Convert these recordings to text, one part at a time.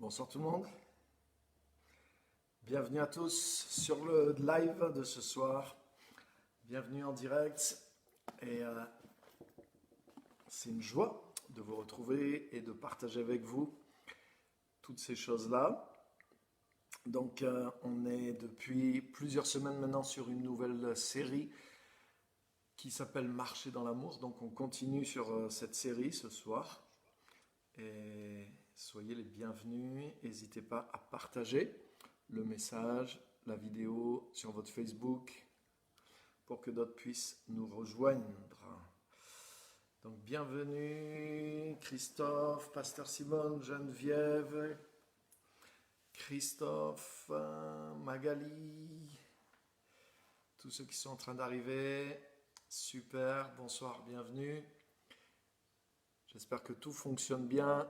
Bonsoir tout le monde. Bienvenue à tous sur le live de ce soir. Bienvenue en direct. Et c'est une joie de vous retrouver et de partager avec vous toutes ces choses-là. Donc on est depuis plusieurs semaines maintenant sur une nouvelle série qui s'appelle Marcher dans l'amour. Donc on continue sur cette série ce soir. Et soyez les bienvenus. N'hésitez pas à partager le message, la vidéo sur votre Facebook pour que d'autres puissent nous rejoindre. Donc bienvenue Christophe, Pasteur Simone, Geneviève, Christophe, Magali, tous ceux qui sont en train d'arriver. Super, bonsoir, bienvenue. J'espère que tout fonctionne bien.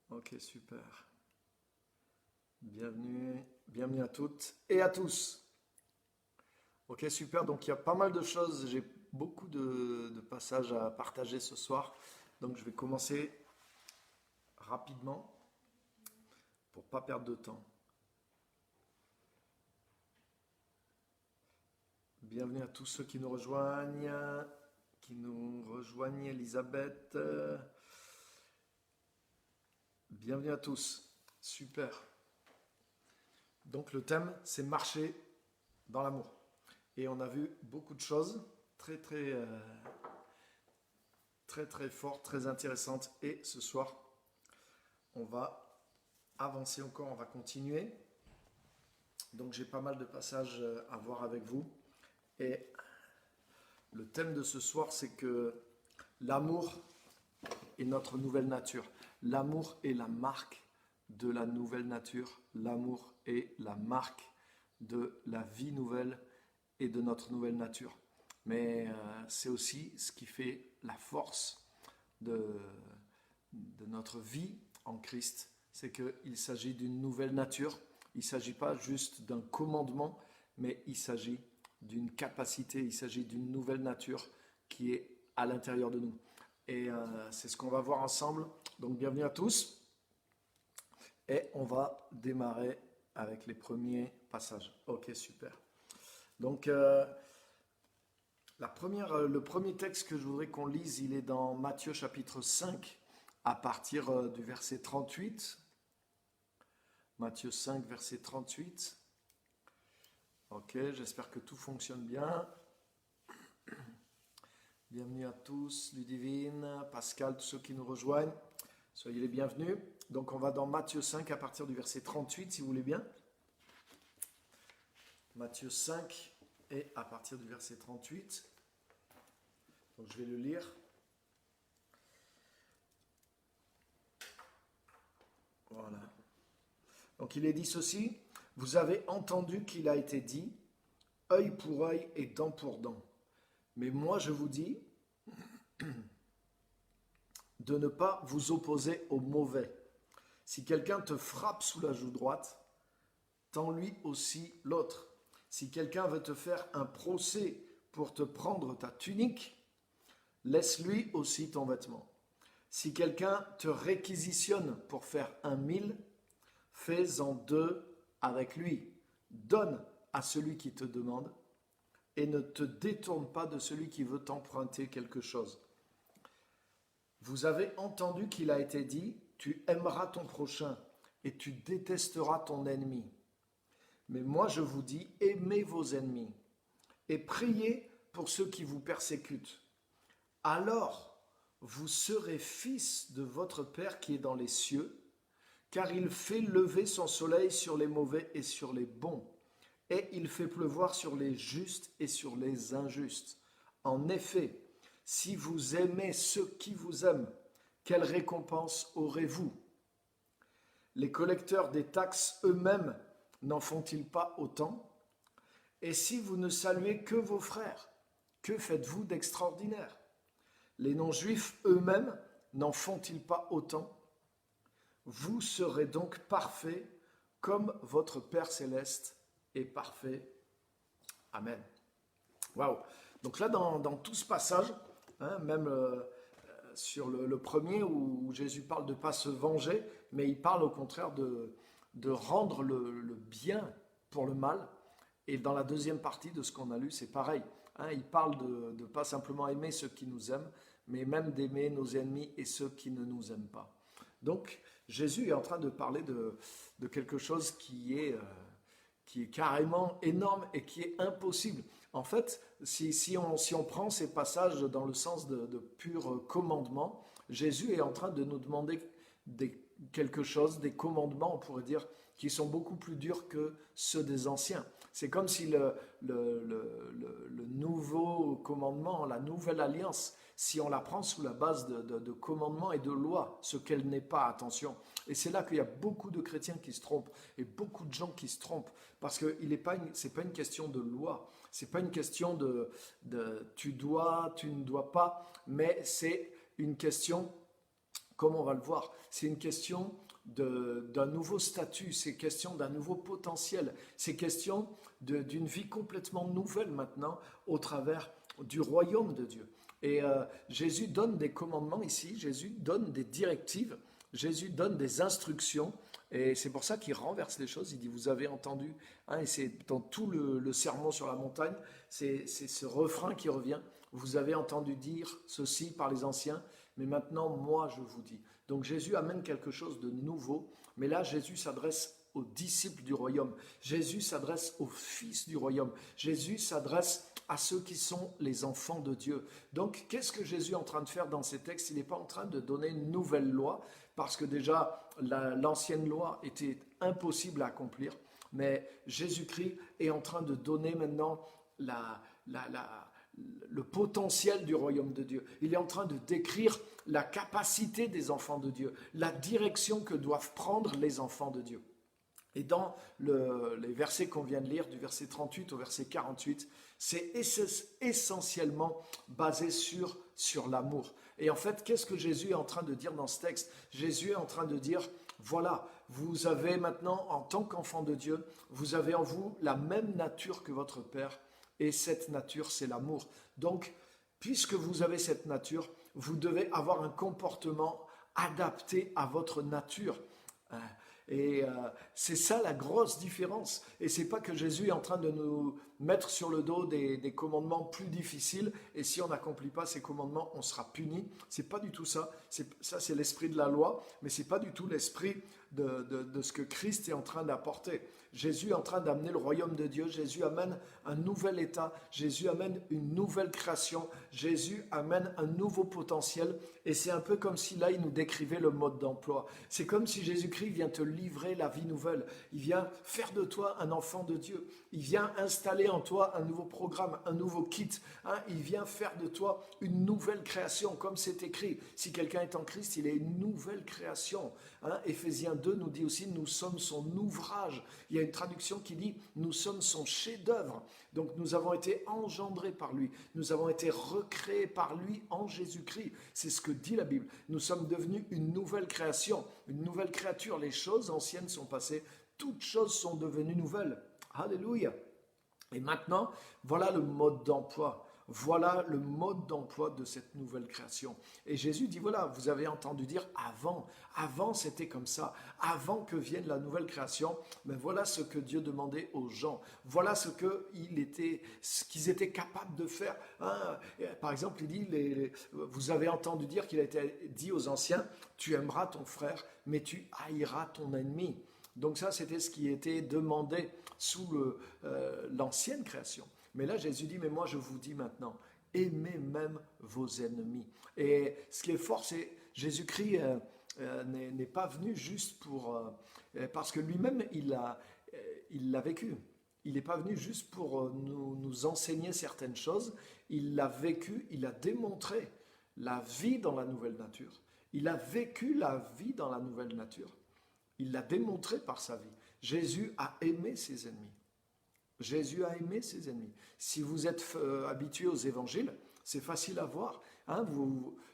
Ok, super. Bienvenue à toutes et à tous. Ok, super. Donc il y a pas mal de choses. J'ai beaucoup de passages à partager ce soir. Donc je vais commencer rapidement pour ne pas perdre de temps. Bienvenue à tous ceux qui nous rejoignent. Elisabeth. Bienvenue à tous. Super. Donc le thème, c'est marcher dans l'amour. Et on a vu beaucoup de choses très fortes, très intéressantes. Et ce soir, on va avancer encore, on va continuer. Donc j'ai pas mal de passages à voir avec vous. Et le thème de ce soir, c'est que l'amour est notre nouvelle nature. L'amour est la marque de la nouvelle nature. L'amour est la marque de la vie nouvelle et de notre nouvelle nature. Mais c'est aussi ce qui fait la force de notre vie en Christ. C'est qu'il s'agit d'une nouvelle nature. Il ne s'agit pas juste d'un commandement, mais il s'agit d'une capacité, il s'agit d'une nouvelle nature qui est à l'intérieur de nous. Et c'est ce qu'on va voir ensemble. Donc bienvenue à tous. Et on va démarrer avec les premiers passages. Ok, super. Donc le premier texte que je voudrais qu'on lise, il est dans Matthieu chapitre 5 à partir du verset 38. Matthieu 5, verset 38. Ok, j'espère que tout fonctionne bien. Bienvenue à tous, Ludivine, Pascal, tous ceux qui nous rejoignent. Soyez les bienvenus. Donc on va dans Matthieu 5 à partir du verset 38, si vous voulez bien. Matthieu 5 et à partir du verset 38. Donc je vais le lire. Voilà. Donc il est dit ceci. Vous avez entendu qu'il a été dit, œil pour œil et dent pour dent. Mais moi je vous dis de ne pas vous opposer au mauvais. Si quelqu'un te frappe sous la joue droite, tends-lui aussi l'autre. Si quelqu'un veut te faire un procès pour te prendre ta tunique, laisse-lui aussi ton vêtement. Si quelqu'un te réquisitionne pour faire 1 000, fais-en 2 avec lui. Donne à celui qui te demande et ne te détourne pas de celui qui veut t'emprunter quelque chose. Vous avez entendu qu'il a été dit, tu aimeras ton prochain et tu détesteras ton ennemi. Mais moi je vous dis, aimez vos ennemis et priez pour ceux qui vous persécutent. Alors vous serez fils de votre Père qui est dans les cieux, car il fait lever son soleil sur les mauvais et sur les bons, et il fait pleuvoir sur les justes et sur les injustes. En effet, si vous aimez ceux qui vous aiment, quelle récompense aurez-vous? Les collecteurs des taxes eux-mêmes n'en font-ils pas autant? Et si vous ne saluez que vos frères, que faites-vous d'extraordinaire? Les non-juifs eux-mêmes n'en font-ils pas autant? Vous serez donc parfaits comme votre Père céleste est parfait. Amen. Waouh. Donc là, dans tout ce passage, même sur le premier où Jésus parle de ne pas se venger, mais il parle au contraire de rendre le bien pour le mal. Et dans la deuxième partie de ce qu'on a lu, c'est pareil. Hein, il parle de ne pas simplement aimer ceux qui nous aiment, mais même d'aimer nos ennemis et ceux qui ne nous aiment pas. Donc Jésus est en train de parler de quelque chose qui est carrément énorme et qui est impossible. En fait, si on prend ces passages dans le sens de pur commandement, Jésus est en train de nous demander quelque chose, des commandements, on pourrait dire, qui sont beaucoup plus durs que ceux des anciens. C'est comme si le nouveau commandement, la nouvelle alliance, si on la prend sous la base de commandements et de lois, ce qu'elle n'est pas, attention. Et c'est là qu'il y a beaucoup de chrétiens qui se trompent et beaucoup de gens qui se trompent parce que c'est pas une question de loi, c'est pas une question de tu dois, tu ne dois pas, mais c'est une question, comme on va le voir, c'est une question d'un nouveau statut, c'est question d'un nouveau potentiel, c'est question d'une vie complètement nouvelle maintenant au travers du royaume de Dieu. Et Jésus donne des commandements ici, Jésus donne des directives, Jésus donne des instructions, et c'est pour ça qu'il renverse les choses. Il dit, vous avez entendu, hein, et c'est dans tout le sermon sur la montagne, c'est ce refrain qui revient, vous avez entendu dire ceci par les anciens, mais maintenant, moi, je vous dis. Donc Jésus amène quelque chose de nouveau, mais là, Jésus s'adresse aux disciples du royaume. Jésus s'adresse aux fils du royaume. Jésus s'adresse à ceux qui sont les enfants de Dieu. Donc, qu'est-ce que Jésus est en train de faire dans ces textes? Il n'est pas en train de donner une nouvelle loi, parce que déjà, l'ancienne loi était impossible à accomplir, mais Jésus-Christ est en train de donner maintenant le potentiel du royaume de Dieu. Il est en train de décrire la capacité des enfants de Dieu, la direction que doivent prendre les enfants de Dieu. Et dans les versets qu'on vient de lire, du verset 38 au verset 48, c'est essentiellement basé sur l'amour. Et en fait, qu'est-ce que Jésus est en train de dire dans ce texte? Jésus est en train de dire, voilà, vous avez maintenant, en tant qu'enfant de Dieu, vous avez en vous la même nature que votre Père, et cette nature, c'est l'amour. Donc, puisque vous avez cette nature, vous devez avoir un comportement adapté à votre nature. Et c'est ça la grosse différence. Et c'est pas que Jésus est en train de nous mettre sur le dos des commandements plus difficiles, et si on n'accomplit pas ces commandements, on sera puni. C'est pas du tout ça. Ça, c'est l'esprit de la loi, mais c'est pas du tout l'esprit de ce que Christ est en train d'apporter. Jésus est en train d'amener le royaume de Dieu. Jésus amène un nouvel état. Jésus amène une nouvelle création. Jésus amène un nouveau potentiel. Et c'est un peu comme si là, il nous décrivait le mode d'emploi. C'est comme si Jésus-Christ vient te livrer la vie nouvelle. Il vient faire de toi un enfant de Dieu. Il vient installer en toi un nouveau programme, un nouveau kit. Il vient faire de toi une nouvelle création, comme c'est écrit. Si quelqu'un est en Christ, il est une nouvelle création. Éphésiens 2 nous dit aussi, nous sommes son ouvrage. Il y a une traduction qui dit, nous sommes son chef-d'œuvre. Donc nous avons été engendrés par lui. Nous avons été recréés par lui en Jésus-Christ. C'est ce que dit la Bible. Nous sommes devenus une nouvelle création, une nouvelle créature. Les choses anciennes sont passées. Toutes choses sont devenues nouvelles. Alléluia. Et maintenant, voilà le mode d'emploi. Voilà le mode d'emploi de cette nouvelle création. Et Jésus dit, voilà, vous avez entendu dire avant c'était comme ça, avant que vienne la nouvelle création, mais voilà ce que Dieu demandait aux gens, voilà ce qu'ils étaient capables de faire. Par exemple, il dit, vous avez entendu dire qu'il a été dit aux anciens, tu aimeras ton frère, mais tu haïras ton ennemi. Donc ça, c'était ce qui était demandé sous l'ancienne création. Mais là, Jésus dit, mais moi je vous dis maintenant, aimez même vos ennemis. Et ce qui est fort, c'est Jésus-Christ n'est pas venu juste parce que lui-même, il l'a vécu. Il n'est pas venu juste pour nous enseigner certaines choses. Il l'a vécu, il a démontré la vie dans la nouvelle nature. Il a vécu la vie dans la nouvelle nature. Il l'a démontré par sa vie. Jésus a aimé ses ennemis. Jésus a aimé ses ennemis. Si vous êtes habitué aux évangiles, c'est facile à voir.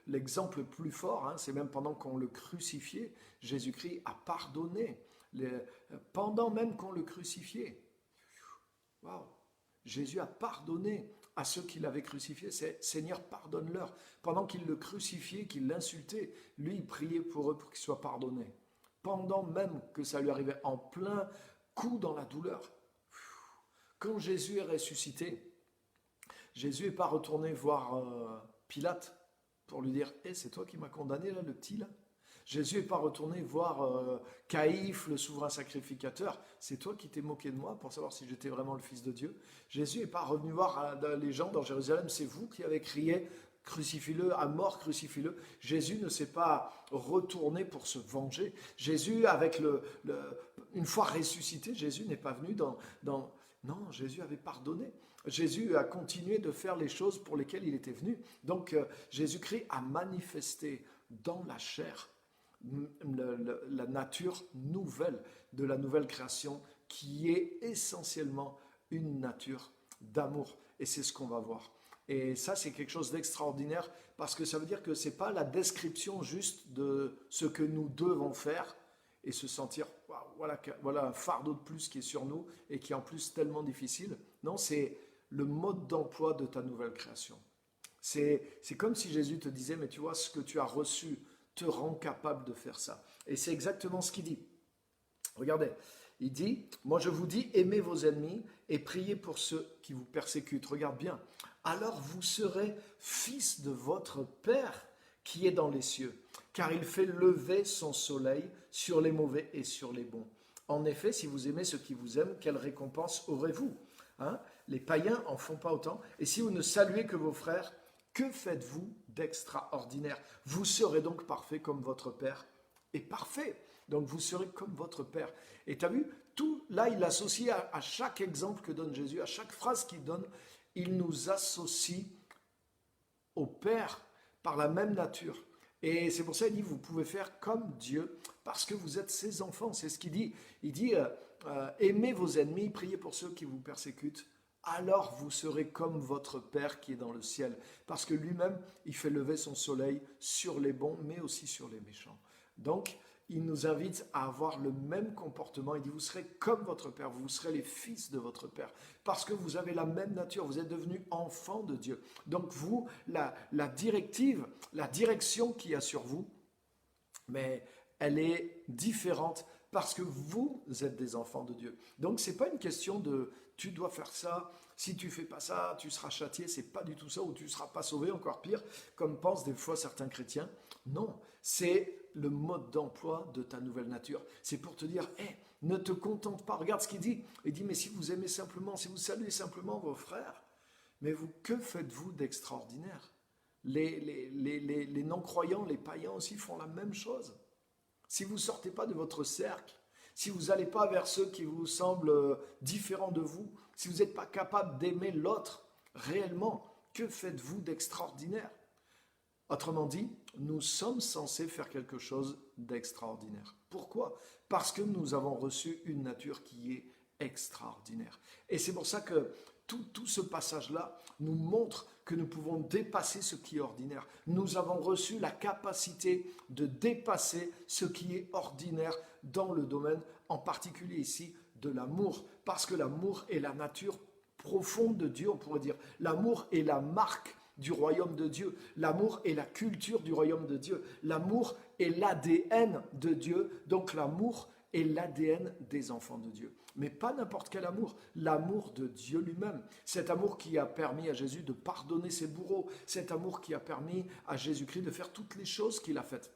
L'exemple le plus fort, c'est même pendant qu'on le crucifiait, Jésus-Christ a pardonné. Pendant même qu'on le crucifiait. Waouh! Jésus a pardonné à ceux qui l'avaient crucifié, c'est Seigneur, pardonne-leur. Pendant qu'il le crucifiait, qu'il l'insultait, lui, il priait pour eux pour qu'ils soient pardonnés. Pendant même que ça lui arrivait en plein coup dans la douleur. Quand Jésus est ressuscité, Jésus n'est pas retourné voir Pilate pour lui dire « c'est toi qui m'as condamné là, le petit là ?» Jésus n'est pas retourné voir Caïphe, le souverain sacrificateur. C'est toi qui t'es moqué de moi pour savoir si j'étais vraiment le Fils de Dieu. Jésus n'est pas revenu voir les gens dans Jérusalem. C'est vous qui avez crié crucifie-le, à mort, crucifie-le. Jésus ne s'est pas retourné pour se venger. Jésus, une fois ressuscité, Jésus n'est pas venu Non, Jésus avait pardonné. Jésus a continué de faire les choses pour lesquelles il était venu. Donc, Jésus-Christ a manifesté dans la chair la nature nouvelle de la nouvelle création qui est essentiellement une nature d'amour. Et c'est ce qu'on va voir. Et ça, c'est quelque chose d'extraordinaire parce que ça veut dire que ce n'est pas la description juste de ce que nous devons faire et se sentir, voilà un fardeau de plus qui est sur nous et qui est en plus tellement difficile. Non, c'est le mode d'emploi de ta nouvelle création. C'est comme si Jésus te disait, mais tu vois, ce que tu as reçu te rend capable de faire ça. Et c'est exactement ce qu'il dit. Regardez, il dit, moi je vous dis, aimez vos ennemis et priez pour ceux qui vous persécutent. Regarde bien. Alors vous serez fils de votre Père qui est dans les cieux, car il fait lever son soleil sur les mauvais et sur les bons. En effet, si vous aimez ceux qui vous aiment, quelle récompense aurez-vous ? Les païens en font pas autant. Et si vous ne saluez que vos frères, que faites-vous d'extraordinaire ? Vous serez donc parfait comme votre Père est parfait. Donc vous serez comme votre Père. Et tu as vu, tout là, il l'associe à chaque exemple que donne Jésus, à chaque phrase qu'il donne, il nous associe au Père par la même nature. Et c'est pour ça qu'il dit, vous pouvez faire comme Dieu, parce que vous êtes ses enfants. C'est ce qu'il dit. Il dit, aimez vos ennemis, priez pour ceux qui vous persécutent. Alors vous serez comme votre Père qui est dans le ciel. Parce que lui-même, il fait lever son soleil sur les bons, mais aussi sur les méchants. Donc, il nous invite à avoir le même comportement. Il dit, vous serez comme votre Père, vous serez les fils de votre Père. Parce que vous avez la même nature, vous êtes devenus enfants de Dieu. Donc vous, la directive, la direction qu'il y a sur vous, mais elle est différente parce que vous êtes des enfants de Dieu. Donc ce n'est pas une question de tu dois faire ça, si tu ne fais pas ça, tu seras châtié, c'est pas du tout ça, ou tu ne seras pas sauvé, encore pire, comme pensent des fois certains chrétiens. Non, c'est le mode d'emploi de ta nouvelle nature. C'est pour te dire, ne te contente pas, regarde ce qu'il dit. Il dit, mais si vous aimez simplement, si vous saluez simplement vos frères, mais vous, que faites-vous d'extraordinaire ? Les non-croyants, les païens aussi font la même chose. Si vous ne sortez pas de votre cercle, si vous n'allez pas vers ceux qui vous semblent différents de vous, si vous n'êtes pas capable d'aimer l'autre réellement, que faites-vous d'extraordinaire ? Autrement dit, nous sommes censés faire quelque chose d'extraordinaire. Pourquoi ? Parce que nous avons reçu une nature qui est extraordinaire. Et c'est pour ça que tout ce passage-là nous montre que nous pouvons dépasser ce qui est ordinaire. Nous avons reçu la capacité de dépasser ce qui est ordinaire dans le domaine, en particulier ici, de l'amour. Parce que l'amour est la nature profonde de Dieu, on pourrait dire. L'amour est la marque du royaume de Dieu. L'amour est la culture du royaume de Dieu. L'amour est l'ADN de Dieu. Donc l'amour est l'ADN des enfants de Dieu. Mais pas n'importe quel amour, l'amour de Dieu lui-même. Cet amour qui a permis à Jésus de pardonner ses bourreaux. Cet amour qui a permis à Jésus-Christ de faire toutes les choses qu'il a faites.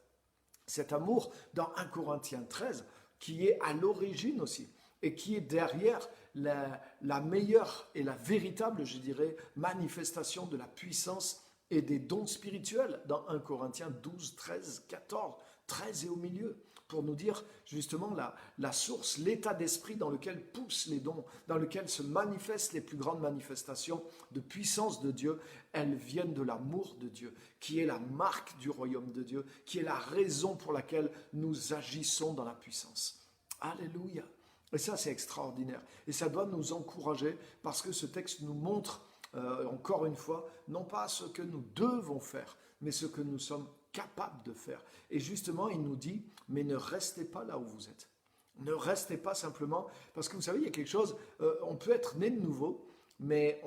Cet amour, dans 1 Corinthiens 13, qui est à l'origine aussi, et qui est derrière la meilleure et la véritable, je dirais, manifestation de la puissance et des dons spirituels dans 1 Corinthiens 12, 13, 14, 13 et au milieu, pour nous dire justement la source, l'état d'esprit dans lequel poussent les dons, dans lequel se manifestent les plus grandes manifestations de puissance de Dieu. Elles viennent de l'amour de Dieu, qui est la marque du royaume de Dieu, qui est la raison pour laquelle nous agissons dans la puissance. Alléluia! Et ça, c'est extraordinaire. Et ça doit nous encourager parce que ce texte nous montre, encore une fois, non pas ce que nous devons faire, mais ce que nous sommes capables de faire. Et justement, il nous dit, mais ne restez pas là où vous êtes. Ne restez pas simplement, parce que vous savez, il y a quelque chose, on peut être né de nouveau, mais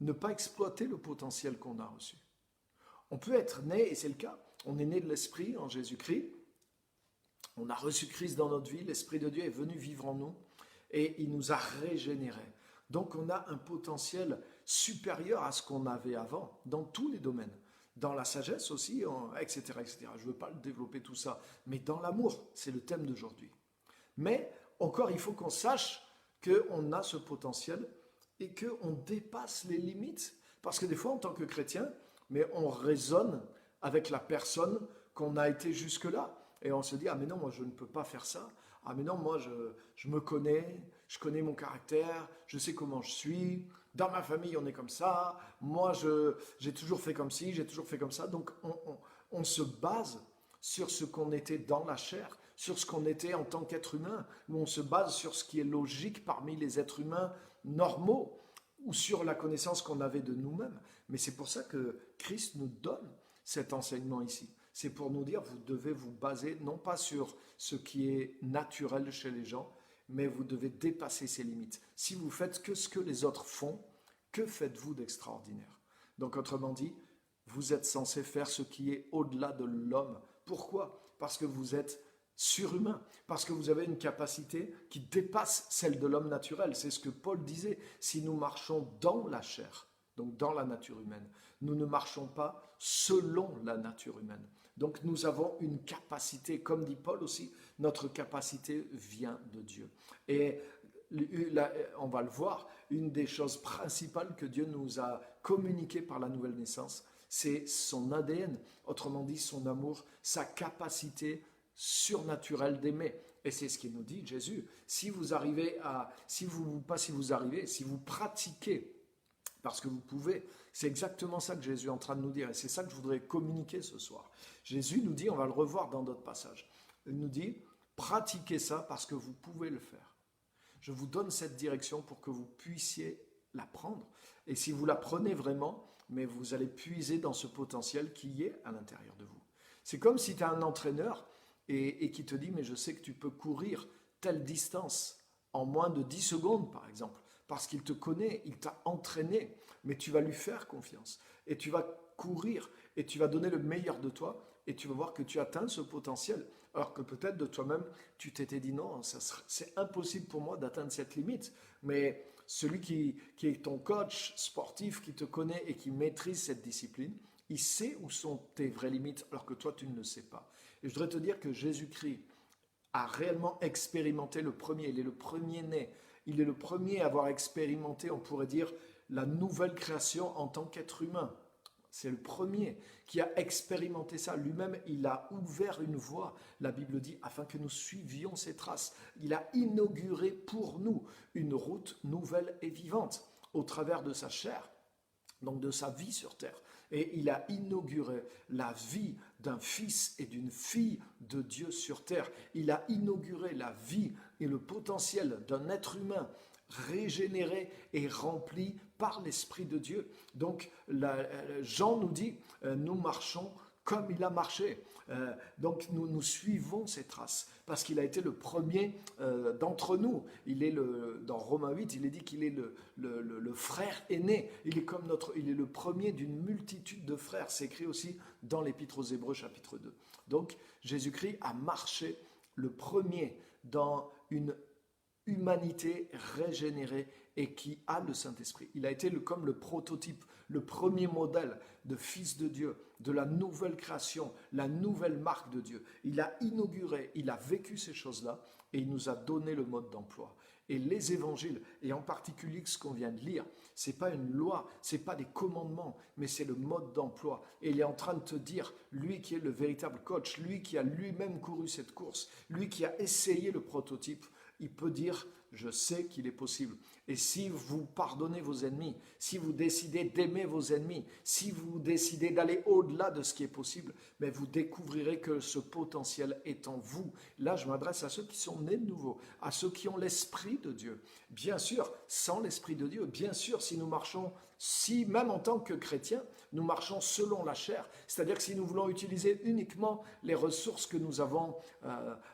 ne pas exploiter le potentiel qu'on a reçu. On peut être né, et c'est le cas, on est né de l'Esprit en Jésus-Christ, on a reçu Christ dans notre vie, l'Esprit de Dieu est venu vivre en nous et il nous a régénérés. Donc on a un potentiel supérieur à ce qu'on avait avant, dans tous les domaines. Dans la sagesse aussi, etc., etc. Je ne veux pas le développer tout ça, mais dans l'amour, c'est le thème d'aujourd'hui. Mais encore, il faut qu'on sache qu'on a ce potentiel et qu'on dépasse les limites. Parce que des fois, en tant que chrétien, mais on raisonne avec la personne qu'on a été jusque-là. Et on se dit, ah mais non, moi je ne peux pas faire ça. Ah mais non, moi je me connais, je connais mon caractère, je sais comment je suis. Dans ma famille, on est comme ça. Moi, j'ai toujours fait comme ci, j'ai toujours fait comme ça. Donc on se base sur ce qu'on était dans la chair, sur ce qu'on était en tant qu'être humain, ou on se base sur ce qui est logique parmi les êtres humains normaux, ou sur la connaissance qu'on avait de nous-mêmes. Mais c'est pour ça que Christ nous donne cet enseignement ici. C'est pour nous dire, vous devez vous baser non pas sur ce qui est naturel chez les gens, mais vous devez dépasser ces limites. Si vous faites que ce que les autres font, que faites-vous d'extraordinaire? Donc autrement dit, vous êtes censé faire ce qui est au-delà de l'homme. Pourquoi? Parce que vous êtes surhumain, parce que vous avez une capacité qui dépasse celle de l'homme naturel. C'est ce que Paul disait, si nous marchons dans la chair, donc dans la nature humaine, nous ne marchons pas selon la nature humaine. Donc nous avons une capacité, comme dit Paul aussi, notre capacité vient de Dieu. Et on va le voir, une des choses principales que Dieu nous a communiquées par la nouvelle naissance, c'est son ADN, autrement dit son amour, sa capacité surnaturelle d'aimer. Et c'est ce qu'il nous dit, Jésus. Si vous pratiquez, parce que vous pouvez, c'est exactement ça que Jésus est en train de nous dire. Et c'est ça que je voudrais communiquer ce soir. Jésus nous dit, on va le revoir dans d'autres passages, il nous dit, pratiquez ça parce que vous pouvez le faire. Je vous donne cette direction pour que vous puissiez la prendre. Et si vous la prenez vraiment, mais vous allez puiser dans ce potentiel qui est à l'intérieur de vous. C'est comme si tu as un entraîneur et qui te dit, mais je sais que tu peux courir telle distance en moins de 10 secondes, par exemple, parce qu'il te connaît, il t'a entraîné, mais tu vas lui faire confiance. Et tu vas courir et tu vas donner le meilleur de toi et tu vas voir que tu atteins ce potentiel. Alors que peut-être de toi-même, tu t'étais dit non, c'est impossible pour moi d'atteindre cette limite. Mais celui qui est ton coach sportif, qui te connaît et qui maîtrise cette discipline, il sait où sont tes vraies limites alors que toi, tu ne le sais pas. Et je voudrais te dire que Jésus-Christ a réellement expérimenté le premier. Il est le premier-né. Il est le premier à avoir expérimenté, on pourrait dire, la nouvelle création en tant qu'être humain. C'est le premier qui a expérimenté ça. Lui-même, il a ouvert une voie, la Bible dit, afin que nous suivions ses traces. Il a inauguré pour nous une route nouvelle et vivante au travers de sa chair, donc de sa vie sur terre. Et il a inauguré la vie d'un fils et d'une fille de Dieu sur terre. Il a inauguré la vie et le potentiel d'un être humain régénéré et rempli par l'Esprit de Dieu. Donc Jean nous dit, nous marchons comme il a marché. Donc nous suivons ses traces, parce qu'il a été le premier d'entre nous. Dans Romains 8, il est dit qu'il est le frère aîné. Il est le premier d'une multitude de frères. C'est écrit aussi dans l'Épître aux Hébreux chapitre 2. Donc Jésus-Christ a marché le premier dans une humanité régénérée et qui a le Saint-Esprit. Il a été comme le prototype, le premier modèle de fils de Dieu, de la nouvelle création, la nouvelle marque de Dieu. Il a inauguré, il a vécu ces choses-là et il nous a donné le mode d'emploi. Et les évangiles, et en particulier ce qu'on vient de lire, c'est pas une loi, c'est pas des commandements, mais c'est le mode d'emploi. Et il est en train de te dire, lui qui est le véritable coach, lui qui a lui-même couru cette course, lui qui a essayé le prototype, il peut dire, je sais qu'il est possible. Et si vous pardonnez vos ennemis, si vous décidez d'aimer vos ennemis, si vous décidez d'aller au-delà de ce qui est possible, mais vous découvrirez que ce potentiel est en vous. Là, je m'adresse à ceux qui sont nés de nouveau, à ceux qui ont l'Esprit de Dieu. Bien sûr, sans l'Esprit de Dieu, bien sûr, si nous marchons, si même en tant que chrétiens, nous marchons selon la chair, c'est-à-dire que si nous voulons utiliser uniquement les ressources que nous avons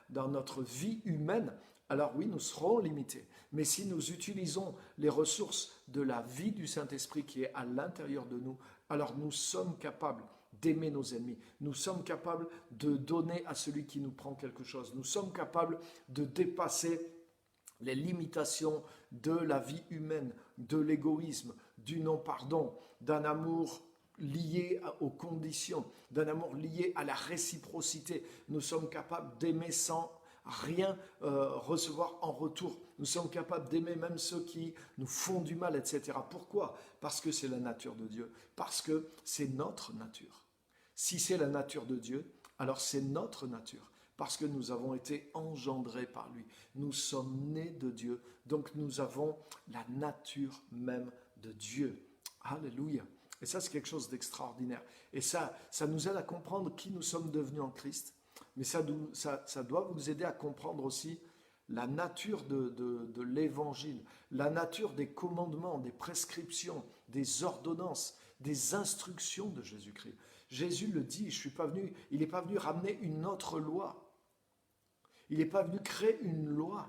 dans notre vie humaine, alors oui, nous serons limités. Mais si nous utilisons les ressources de la vie du Saint-Esprit qui est à l'intérieur de nous, alors nous sommes capables d'aimer nos ennemis. Nous sommes capables de donner à celui qui nous prend quelque chose. Nous sommes capables de dépasser les limitations de la vie humaine, de l'égoïsme, du non-pardon, d'un amour lié aux conditions, d'un amour lié à la réciprocité. Nous sommes capables d'aimer sans rien recevoir en retour. Nous sommes capables d'aimer même ceux qui nous font du mal, etc. Pourquoi? Parce que c'est la nature de Dieu, parce que c'est notre nature. Si c'est la nature de Dieu, alors c'est notre nature, parce que nous avons été engendrés par lui. Nous sommes nés de Dieu, donc nous avons la nature même de Dieu. Alléluia. Et ça, c'est quelque chose d'extraordinaire. Et ça nous aide à comprendre qui nous sommes devenus en Christ. Mais ça doit vous aider à comprendre aussi la nature de l'évangile, la nature des commandements, des prescriptions, des ordonnances, des instructions de Jésus-Christ. Jésus le dit, il n'est pas venu ramener une autre loi. Il n'est pas venu créer une loi,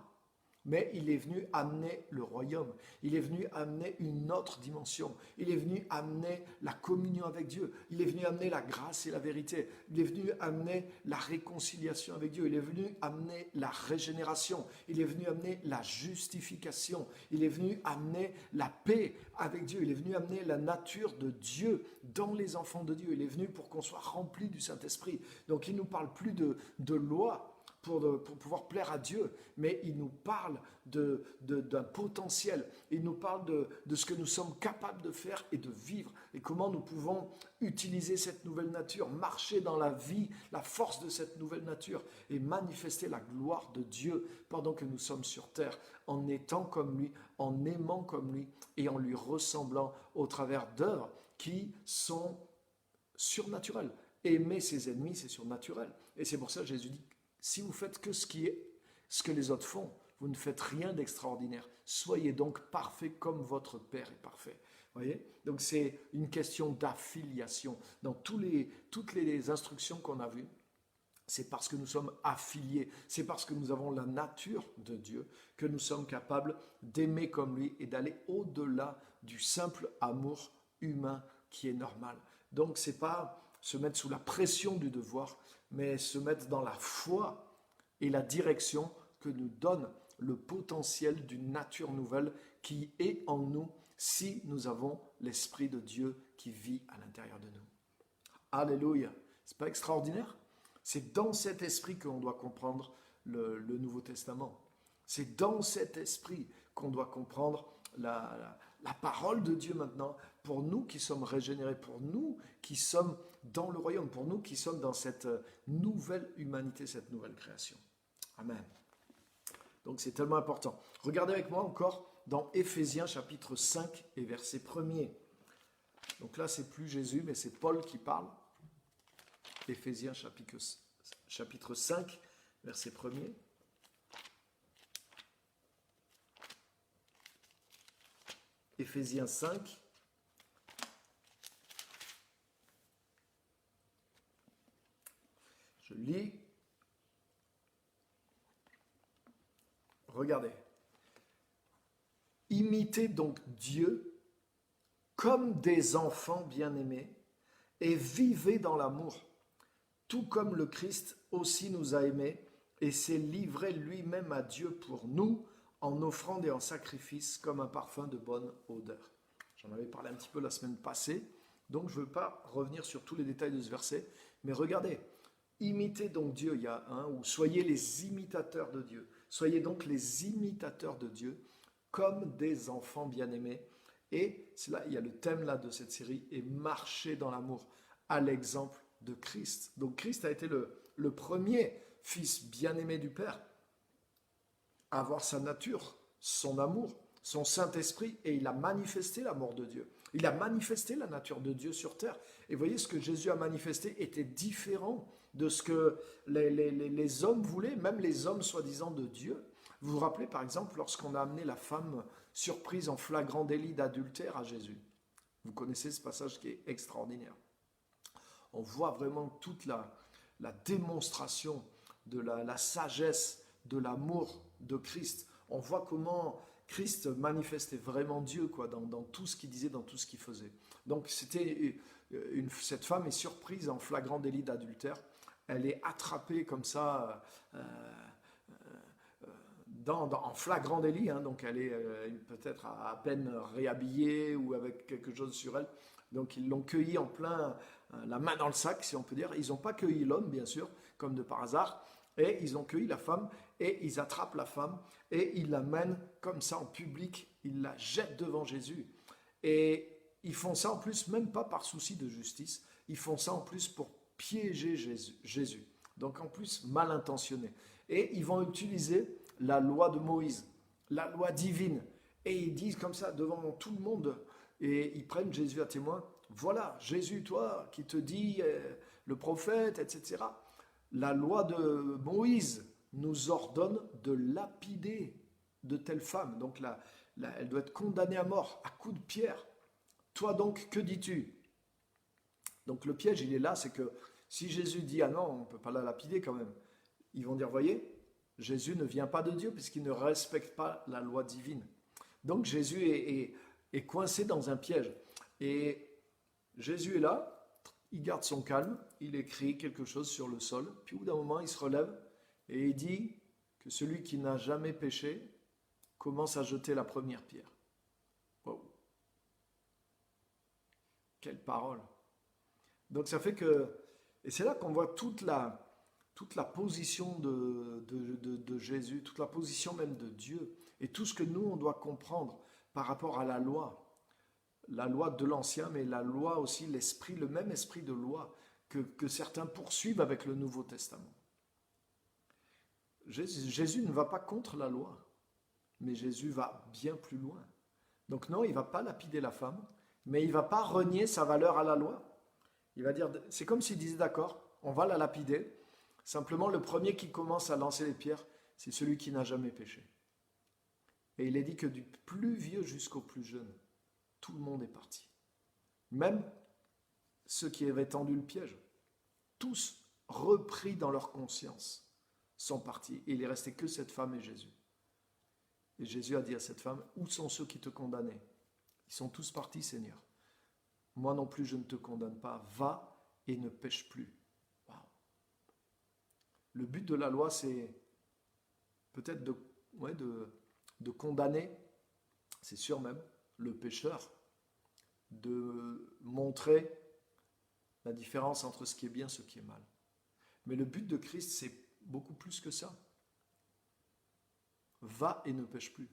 mais il est venu amener le royaume. Il est venu amener une autre dimension. Il est venu amener la communion avec Dieu. Il est venu amener la grâce et la vérité. Il est venu amener la réconciliation avec Dieu. Il est venu amener la régénération. Il est venu amener la justification. Il est venu amener la paix avec Dieu. Il est venu amener la nature de Dieu dans les enfants de Dieu. Il est venu pour qu'on soit rempli du Saint-Esprit. Donc il ne nous parle plus de loi, pour pouvoir plaire à Dieu, mais il nous parle d'un potentiel, il nous parle de ce que nous sommes capables de faire et de vivre, et comment nous pouvons utiliser cette nouvelle nature, marcher dans la vie, la force de cette nouvelle nature, et manifester la gloire de Dieu pendant que nous sommes sur terre, en étant comme lui, en aimant comme lui, et en lui ressemblant au travers d'œuvres qui sont surnaturelles. Aimer ses ennemis, c'est surnaturel. Et c'est pour ça que Jésus dit, si vous faites que ce que les autres font, vous ne faites rien d'extraordinaire. Soyez donc parfaits comme votre Père est parfait. Voyez? Donc c'est une question d'affiliation. Dans toutes les instructions qu'on a vues, c'est parce que nous sommes affiliés, c'est parce que nous avons la nature de Dieu que nous sommes capables d'aimer comme lui et d'aller au-delà du simple amour humain qui est normal. Donc c'est pas se mettre sous la pression du devoir, mais se mettre dans la foi et la direction que nous donne le potentiel d'une nature nouvelle qui est en nous si nous avons l'Esprit de Dieu qui vit à l'intérieur de nous. Alléluia! C'est pas extraordinaire? C'est dans cet esprit qu'on doit comprendre le Nouveau Testament. C'est dans cet esprit qu'on doit comprendre la parole de Dieu maintenant, pour nous qui sommes régénérés, pour nous qui sommes dans le royaume, pour nous qui sommes dans cette nouvelle humanité, cette nouvelle création. Amen. Donc c'est tellement important. Regardez avec moi encore dans Éphésiens chapitre 5 et verset 1er. Donc là, c'est plus Jésus, mais c'est Paul qui parle. Éphésiens chapitre 5, verset 1er. Éphésiens 5. Je lis. Regardez. Imitez donc Dieu comme des enfants bien-aimés et vivez dans l'amour, tout comme le Christ aussi nous a aimés et s'est livré lui-même à Dieu pour nous en offrande et en sacrifice comme un parfum de bonne odeur. J'en avais parlé un petit peu la semaine passée, donc je ne veux pas revenir sur tous les détails de ce verset, mais regardez, imitez donc Dieu, il y a un, ou soyez les imitateurs de Dieu. Soyez donc les imitateurs de Dieu comme des enfants bien-aimés. Et c'est là, il y a le thème là de cette série, et marcher dans l'amour à l'exemple de Christ. Donc Christ a été le premier fils bien-aimé du Père à avoir sa nature, son amour, son Saint-Esprit, et il a manifesté l'amour de Dieu. Il a manifesté la nature de Dieu sur terre. Et voyez, ce que Jésus a manifesté était différent de ce que les hommes voulaient, même les hommes soi-disant de Dieu. Vous vous rappelez par exemple lorsqu'on a amené la femme surprise en flagrant délit d'adultère à Jésus. Vous connaissez ce passage qui est extraordinaire. On voit vraiment toute la démonstration de la sagesse de l'amour de Christ. On voit comment Christ manifestait vraiment Dieu quoi, dans tout ce qu'il disait, dans tout ce qu'il faisait. Donc cette femme est surprise en flagrant délit d'adultère. Elle est attrapée comme ça en flagrant délit, hein, donc elle est peut-être à peine réhabillée ou avec quelque chose sur elle. Donc ils l'ont cueillie en plein, la main dans le sac, si on peut dire. Ils n'ont pas cueilli l'homme, bien sûr, comme de par hasard, et ils ont cueilli la femme, et ils attrapent la femme, et ils l'amènent comme ça en public, ils la jettent devant Jésus. Et ils font ça en plus, même pas par souci de justice, ils font ça en plus pour piéger Jésus. Donc en plus, mal intentionné. Et ils vont utiliser la loi de Moïse, la loi divine. Et ils disent comme ça devant tout le monde, et ils prennent Jésus à témoin. Voilà, Jésus, toi, qui te dis le prophète, etc. La loi de Moïse nous ordonne de lapider de telle femme. Donc elle doit être condamnée à mort, à coups de pierre. Toi donc, que dis-tu? Donc le piège, il est là, c'est que si Jésus dit, ah non, on ne peut pas la lapider quand même, ils vont dire, voyez, Jésus ne vient pas de Dieu puisqu'il ne respecte pas la loi divine. Donc Jésus est coincé dans un piège. Et Jésus est là, il garde son calme, il écrit quelque chose sur le sol, puis au bout d'un moment, il se relève et il dit que celui qui n'a jamais péché commence à jeter la première pierre. Wow. Quelle parole! Donc ça fait que, et c'est là qu'on voit toute la position de Jésus, toute la position même de Dieu, et tout ce que nous, on doit comprendre par rapport à la loi de l'Ancien, mais la loi aussi, l'esprit, le même esprit de loi que certains poursuivent avec le Nouveau Testament. Jésus ne va pas contre la loi, mais Jésus va bien plus loin. Donc non, il ne va pas lapider la femme, mais il ne va pas renier sa valeur à la loi. Il va dire, c'est comme s'il disait, d'accord, on va la lapider, simplement le premier qui commence à lancer les pierres, c'est celui qui n'a jamais péché. Et il est dit que du plus vieux jusqu'au plus jeune, tout le monde est parti. Même ceux qui avaient tendu le piège, tous repris dans leur conscience, sont partis. Et il est resté que cette femme et Jésus. Et Jésus a dit à cette femme, où sont ceux qui te condamnaient? Ils sont tous partis, Seigneur. Moi non plus, je ne te condamne pas. Va et ne pêche plus. Wow. Le but de la loi, c'est peut-être de condamner, c'est sûr même, le pécheur, de montrer la différence entre ce qui est bien et ce qui est mal. Mais le but de Christ, c'est beaucoup plus que ça. Va et ne pêche plus.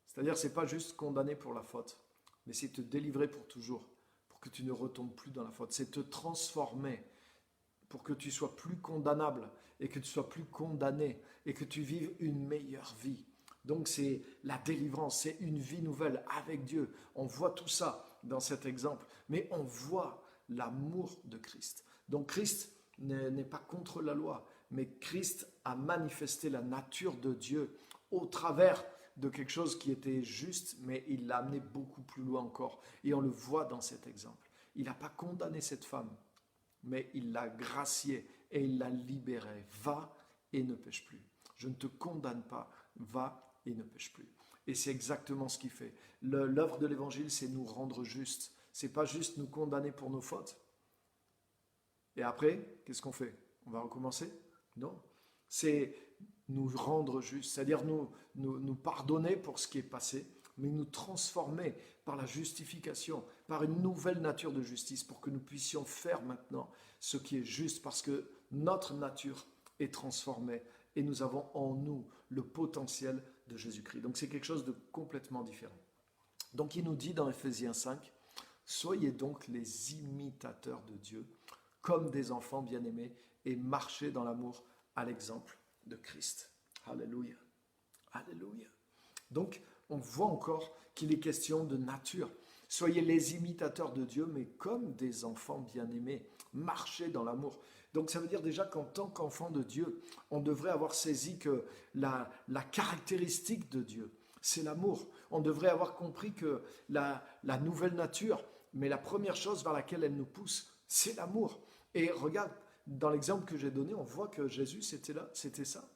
C'est-à-dire, ce n'est pas juste condamner pour la faute, mais c'est te délivrer pour toujours, pour que tu ne retombes plus dans la faute. C'est te transformer pour que tu sois plus condamnable et que tu sois plus condamné et que tu vives une meilleure vie. Donc c'est la délivrance, c'est une vie nouvelle avec Dieu. On voit tout ça dans cet exemple, mais on voit l'amour de Christ. Donc Christ n'est pas contre la loi, mais Christ a manifesté la nature de Dieu au travers de quelque chose qui était juste, mais il l'a amené beaucoup plus loin encore. Et on le voit dans cet exemple. Il n'a pas condamné cette femme, mais il l'a graciée et il l'a libérée. Va et ne pêche plus. Je ne te condamne pas, va et ne pêche plus. Et c'est exactement ce qu'il fait. L'œuvre de l'évangile, c'est nous rendre justes. C'est pas juste nous condamner pour nos fautes. Et après, qu'est-ce qu'on fait? On va recommencer? Non. C'est nous rendre justes, c'est-à-dire nous pardonner pour ce qui est passé, mais nous transformer par la justification, par une nouvelle nature de justice, pour que nous puissions faire maintenant ce qui est juste, parce que notre nature est transformée et nous avons en nous le potentiel de Jésus-Christ. Donc c'est quelque chose de complètement différent. Donc il nous dit dans Éphésiens 5, « Soyez donc les imitateurs de Dieu, comme des enfants bien-aimés, et marchez dans l'amour à l'exemple de Christ. » Alléluia. Alléluia. Donc, on voit encore qu'il est question de nature. Soyez les imitateurs de Dieu, mais comme des enfants bien-aimés. Marchez dans l'amour. Donc, ça veut dire déjà qu'en tant qu'enfant de Dieu, on devrait avoir saisi que la caractéristique de Dieu, c'est l'amour. On devrait avoir compris que la nouvelle nature, mais la première chose vers laquelle elle nous pousse, c'est l'amour. Et regarde, dans l'exemple que j'ai donné, on voit que Jésus, c'était ça.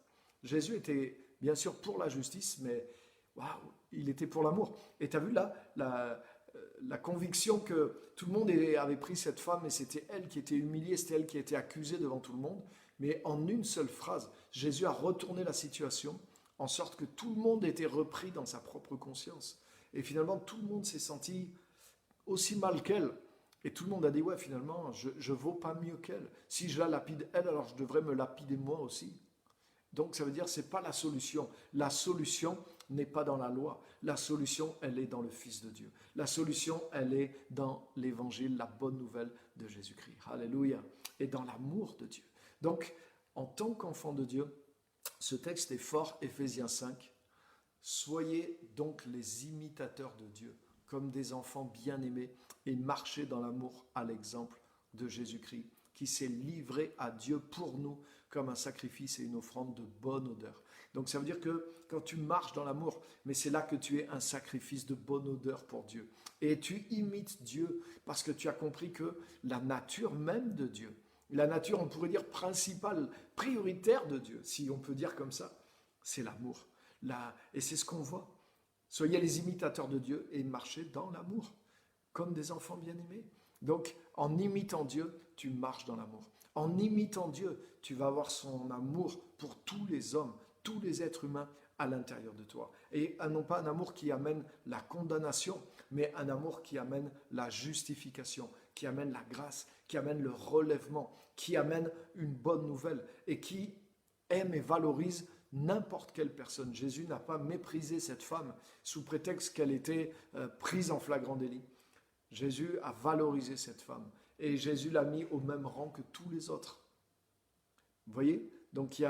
Jésus était bien sûr pour la justice, mais waouh, il était pour l'amour. Et tu as vu là, la conviction que tout le monde avait pris cette femme et c'était elle qui était humiliée, c'était elle qui était accusée devant tout le monde. Mais en une seule phrase, Jésus a retourné la situation en sorte que tout le monde était repris dans sa propre conscience. Et finalement, tout le monde s'est senti aussi mal qu'elle. Et tout le monde a dit, ouais, finalement, je ne vaux pas mieux qu'elle. Si je la lapide elle, alors je devrais me lapider moi aussi. Donc ça veut dire que ce n'est pas la solution. La solution n'est pas dans la loi. La solution, elle est dans le Fils de Dieu. La solution, elle est dans l'Évangile, la bonne nouvelle de Jésus-Christ. Alléluia. Et dans l'amour de Dieu. Donc, en tant qu'enfant de Dieu, ce texte est fort, Éphésiens 5. Soyez donc les imitateurs de Dieu, comme des enfants bien-aimés, et marchez dans l'amour à l'exemple de Jésus-Christ, qui s'est livré à Dieu pour nous comme un sacrifice et une offrande de bonne odeur. Donc ça veut dire que quand tu marches dans l'amour, mais c'est là que tu es un sacrifice de bonne odeur pour Dieu. Et tu imites Dieu parce que tu as compris que la nature même de Dieu, la nature, on pourrait dire principale, prioritaire de Dieu, si on peut dire comme ça, c'est l'amour. Et c'est ce qu'on voit. Soyez les imitateurs de Dieu et marchez dans l'amour, comme des enfants bien-aimés. Donc, en imitant Dieu, tu marches dans l'amour. En imitant Dieu, tu vas avoir son amour pour tous les hommes, tous les êtres humains à l'intérieur de toi. Et non pas un amour qui amène la condamnation, mais un amour qui amène la justification, qui amène la grâce, qui amène le relèvement, qui amène une bonne nouvelle et qui aime et valorise n'importe quelle personne. Jésus n'a pas méprisé cette femme sous prétexte qu'elle était prise en flagrant délit. Jésus a valorisé cette femme et Jésus l'a mis au même rang que tous les autres. Vous voyez? Donc il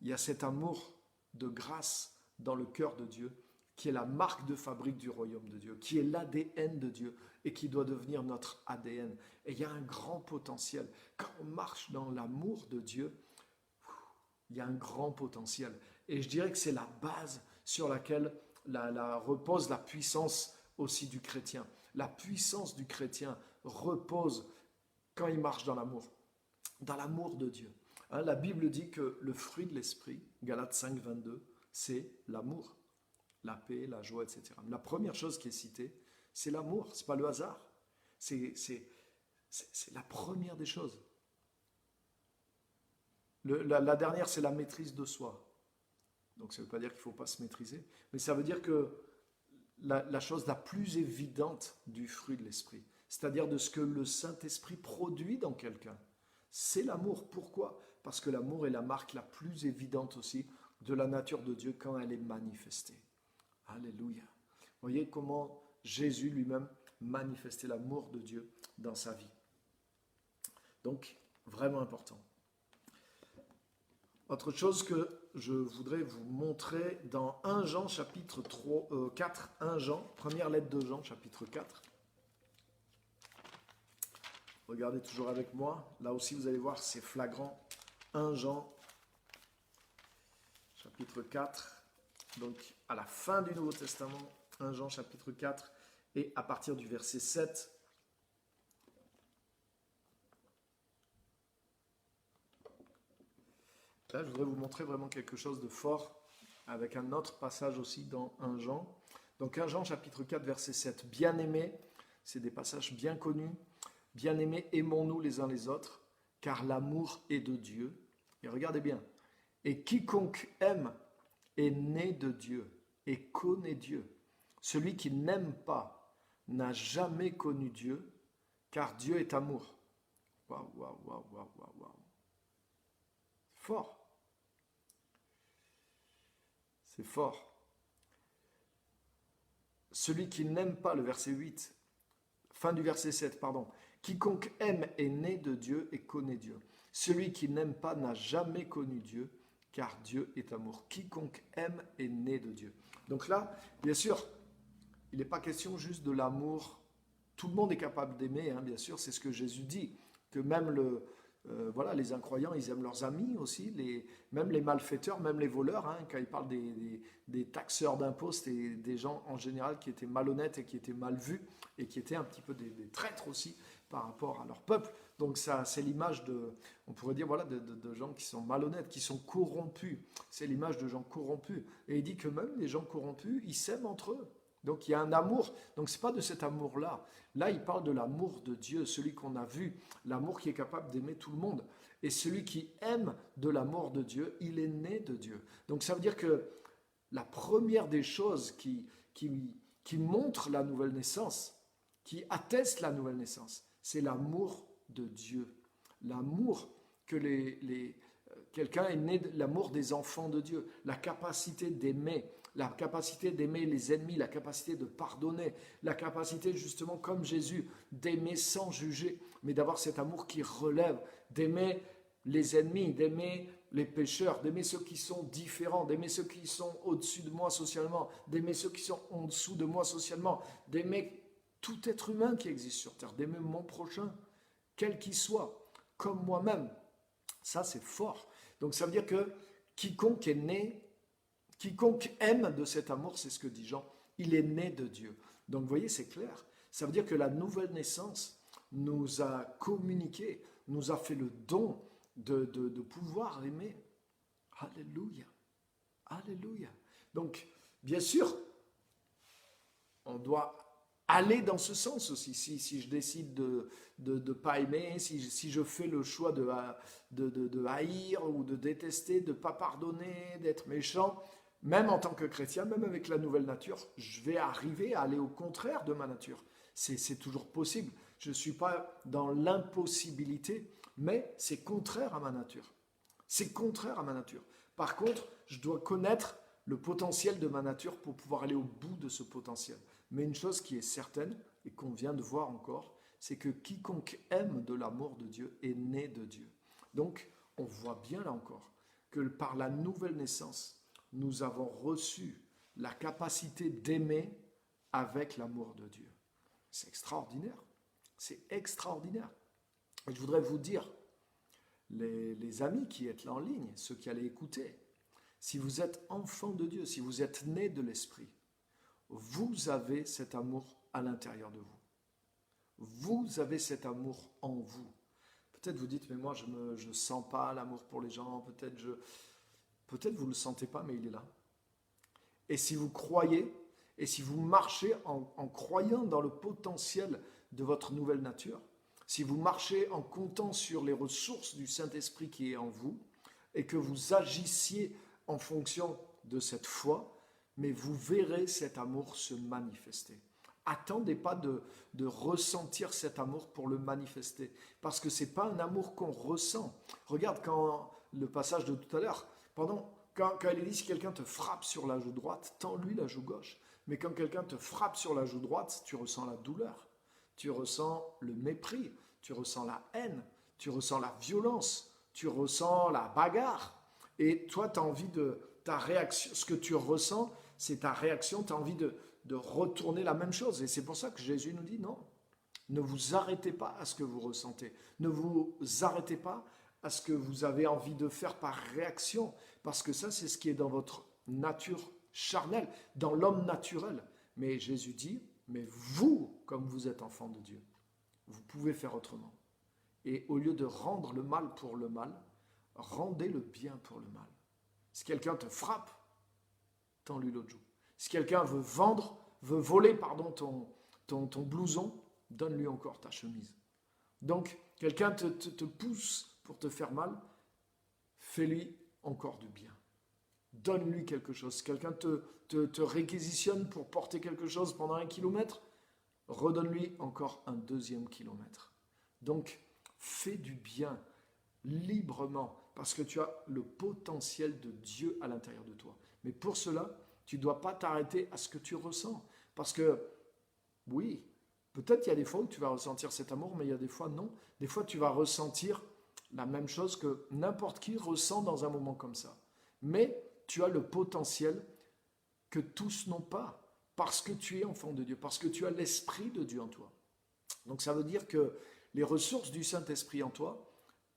y a cet amour de grâce dans le cœur de Dieu qui est la marque de fabrique du royaume de Dieu, qui est l'ADN de Dieu et qui doit devenir notre ADN. Et il y a un grand potentiel. Quand on marche dans l'amour de Dieu, il y a un grand potentiel. Et je dirais que c'est la base sur laquelle repose la puissance aussi du chrétien. La puissance du chrétien repose quand il marche dans l'amour de Dieu. Hein, la Bible dit que le fruit de l'esprit, Galates 5, 22, c'est l'amour, la paix, la joie, etc. La première chose qui est citée, c'est l'amour, ce n'est pas le hasard. C'est la première des choses. La dernière, c'est la maîtrise de soi. Donc ça ne veut pas dire qu'il ne faut pas se maîtriser, mais ça veut dire que la chose la plus évidente du fruit de l'esprit, c'est-à-dire de ce que le Saint-Esprit produit dans quelqu'un, c'est l'amour. Pourquoi? Parce que l'amour est la marque la plus évidente aussi de la nature de Dieu quand elle est manifestée. Alléluia. Vous voyez comment Jésus lui-même manifestait l'amour de Dieu dans sa vie. Donc, vraiment important. Autre chose que je voudrais vous montrer dans 1 Jean chapitre 4, 1 Jean, première lettre de Jean chapitre 4. Regardez toujours avec moi, là aussi vous allez voir c'est flagrant. 1 Jean chapitre 4, donc à la fin du Nouveau Testament, 1 Jean chapitre 4 et à partir du verset 7. Là, je voudrais vous montrer vraiment quelque chose de fort avec un autre passage aussi dans 1 Jean. Donc 1 Jean chapitre 4 verset 7. Bien-aimés, c'est des passages bien connus. Bien-aimés, aimons-nous les uns les autres, car l'amour est de Dieu. Et regardez bien. Et quiconque aime est né de Dieu et connaît Dieu. Celui qui n'aime pas n'a jamais connu Dieu, car Dieu est amour. Waouh, waouh, waouh, waouh, waouh, waouh. Fort. C'est fort. Celui qui n'aime pas, le verset 8, fin du verset 7, pardon. Quiconque aime est né de Dieu et connaît Dieu. Celui qui n'aime pas n'a jamais connu Dieu, car Dieu est amour. Quiconque aime est né de Dieu. Donc là, bien sûr, il n'est pas question juste de l'amour. Tout le monde est capable d'aimer, hein, bien sûr, c'est ce que Jésus dit, que même les incroyants, ils aiment leurs amis aussi, même les malfaiteurs, même les voleurs, hein, quand il parle des taxeurs d'impôts, c'était des gens en général qui étaient malhonnêtes et qui étaient mal vus et qui étaient un petit peu des traîtres aussi. par rapport à leur peuple. Donc ça, c'est l'image on pourrait dire, voilà, de gens qui sont malhonnêtes, qui sont corrompus. C'est l'image de gens corrompus. Et il dit que même les gens corrompus, ils s'aiment entre eux. Donc il y a un amour. Donc c'est pas de cet amour-là. Là, il parle de l'amour de Dieu, celui qu'on a vu, l'amour qui est capable d'aimer tout le monde. Et celui qui aime de l'amour de Dieu, il est né de Dieu. Donc ça veut dire que la première des choses qui montre la nouvelle naissance, qui atteste la nouvelle naissance, c'est l'amour de Dieu. L'amour que quelqu'un est né, l'amour des enfants de Dieu, la capacité d'aimer les ennemis, la capacité de pardonner, la capacité justement comme Jésus d'aimer sans juger, mais d'avoir cet amour qui relève, d'aimer les ennemis, d'aimer les pécheurs, d'aimer ceux qui sont différents, d'aimer ceux qui sont au-dessus de moi socialement, d'aimer ceux qui sont en dessous de moi socialement, d'aimer tout être humain qui existe sur terre, d'aimer mon prochain, quel qu'il soit, comme moi-même. Ça, c'est fort. Donc ça veut dire que quiconque est né, quiconque aime de cet amour, c'est ce que dit Jean, il est né de Dieu. Donc vous voyez, c'est clair. Ça veut dire que la nouvelle naissance nous a communiqué, nous a fait le don de pouvoir aimer. Alléluia. Alléluia. Donc, bien sûr, on doit aller dans ce sens aussi. Si je décide de ne pas aimer, si je fais le choix de haïr ou de détester, de ne pas pardonner, d'être méchant, même en tant que chrétien, même avec la nouvelle nature, je vais arriver à aller au contraire de ma nature. C'est toujours possible. Je ne suis pas dans l'impossibilité, mais c'est contraire à ma nature. C'est contraire à ma nature. Par contre, je dois connaître le potentiel de ma nature pour pouvoir aller au bout de ce potentiel. Mais une chose qui est certaine, et qu'on vient de voir encore, c'est que quiconque aime de l'amour de Dieu est né de Dieu. Donc, on voit bien là encore que par la nouvelle naissance, nous avons reçu la capacité d'aimer avec l'amour de Dieu. C'est extraordinaire. C'est extraordinaire. Et je voudrais vous dire, les amis qui êtes là en ligne, ceux qui allaient écouter, si vous êtes enfant de Dieu, si vous êtes né de l'Esprit, vous avez cet amour à l'intérieur de vous. Vous avez cet amour en vous. Peut-être vous dites, mais moi je ne sens pas l'amour pour les gens, peut-être vous ne le sentez pas, mais il est là. Et si vous croyez, et si vous marchez en croyant dans le potentiel de votre nouvelle nature, si vous marchez en comptant sur les ressources du Saint-Esprit qui est en vous, et que vous agissiez en fonction de cette foi, mais vous verrez cet amour se manifester. Attendez pas de ressentir cet amour pour le manifester, parce que ce n'est pas un amour qu'on ressent. Regarde quand le passage de tout à l'heure, quand il dit si quelqu'un te frappe sur la joue droite, tends-lui la joue gauche. Mais quand quelqu'un te frappe sur la joue droite, tu ressens la douleur, tu ressens le mépris, tu ressens la haine, tu ressens la violence, tu ressens la bagarre. Et toi, tu as envie ta réaction, ce que tu ressens, c'est ta réaction, tu as envie de retourner la même chose. Et c'est pour ça que Jésus nous dit non, ne vous arrêtez pas à ce que vous ressentez. Ne vous arrêtez pas à ce que vous avez envie de faire par réaction. Parce que ça, c'est ce qui est dans votre nature charnelle, dans l'homme naturel. Mais Jésus dit, mais vous, comme vous êtes enfant de Dieu, vous pouvez faire autrement. Et au lieu de rendre le mal pour le mal, rendez le bien pour le mal. Si quelqu'un te frappe, tends-lui l'autre joue. Si quelqu'un veut voler ton blouson, donne-lui encore ta chemise. Donc, quelqu'un te pousse pour te faire mal, fais-lui encore du bien. Donne-lui quelque chose. Quelqu'un te réquisitionne pour porter quelque chose pendant 1 kilomètre, redonne-lui encore un 2e kilomètre. Donc, fais du bien librement, parce que tu as le potentiel de Dieu à l'intérieur de toi. Mais pour cela, tu ne dois pas t'arrêter à ce que tu ressens. Parce que, oui, peut-être il y a des fois où tu vas ressentir cet amour, mais il y a des fois non. Des fois, tu vas ressentir la même chose que n'importe qui ressent dans un moment comme ça. Mais tu as le potentiel que tous n'ont pas, parce que tu es enfant de Dieu, parce que tu as l'Esprit de Dieu en toi. Donc ça veut dire que les ressources du Saint-Esprit en toi,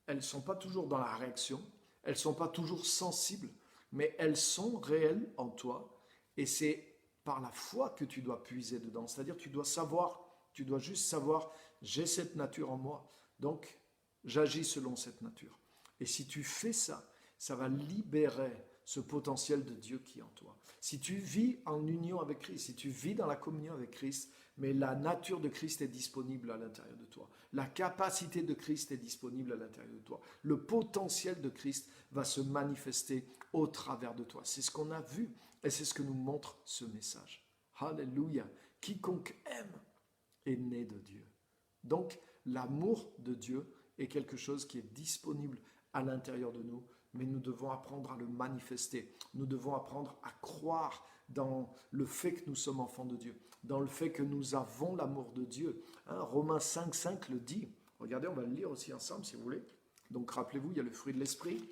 elles ne sont pas toujours dans la réaction, elles ne sont pas toujours sensibles, mais elles sont réelles en toi, et c'est par la foi que tu dois puiser dedans. C'est-à-dire que tu dois savoir Tu dois juste savoir, j'ai cette nature en moi, donc j'agis selon cette nature. Et si tu fais ça, ça va libérer ce potentiel de Dieu qui est en toi. Si tu vis en union avec Christ, si tu vis dans la communion avec Christ, mais la nature de Christ est disponible à l'intérieur de toi. La capacité de Christ est disponible à l'intérieur de toi. Le potentiel de Christ va se manifester au travers de toi. C'est ce qu'on a vu et c'est ce que nous montre ce message. Alléluia. Quiconque aime est né de Dieu. Donc, l'amour de Dieu est quelque chose qui est disponible à l'intérieur de nous, mais nous devons apprendre à le manifester. Nous devons apprendre à croire dans le fait que nous sommes enfants de Dieu, dans le fait que nous avons l'amour de Dieu. Romains 5,5 le dit. Regardez, on va le lire aussi ensemble si vous voulez. Donc rappelez-vous, il y a le fruit de l'esprit.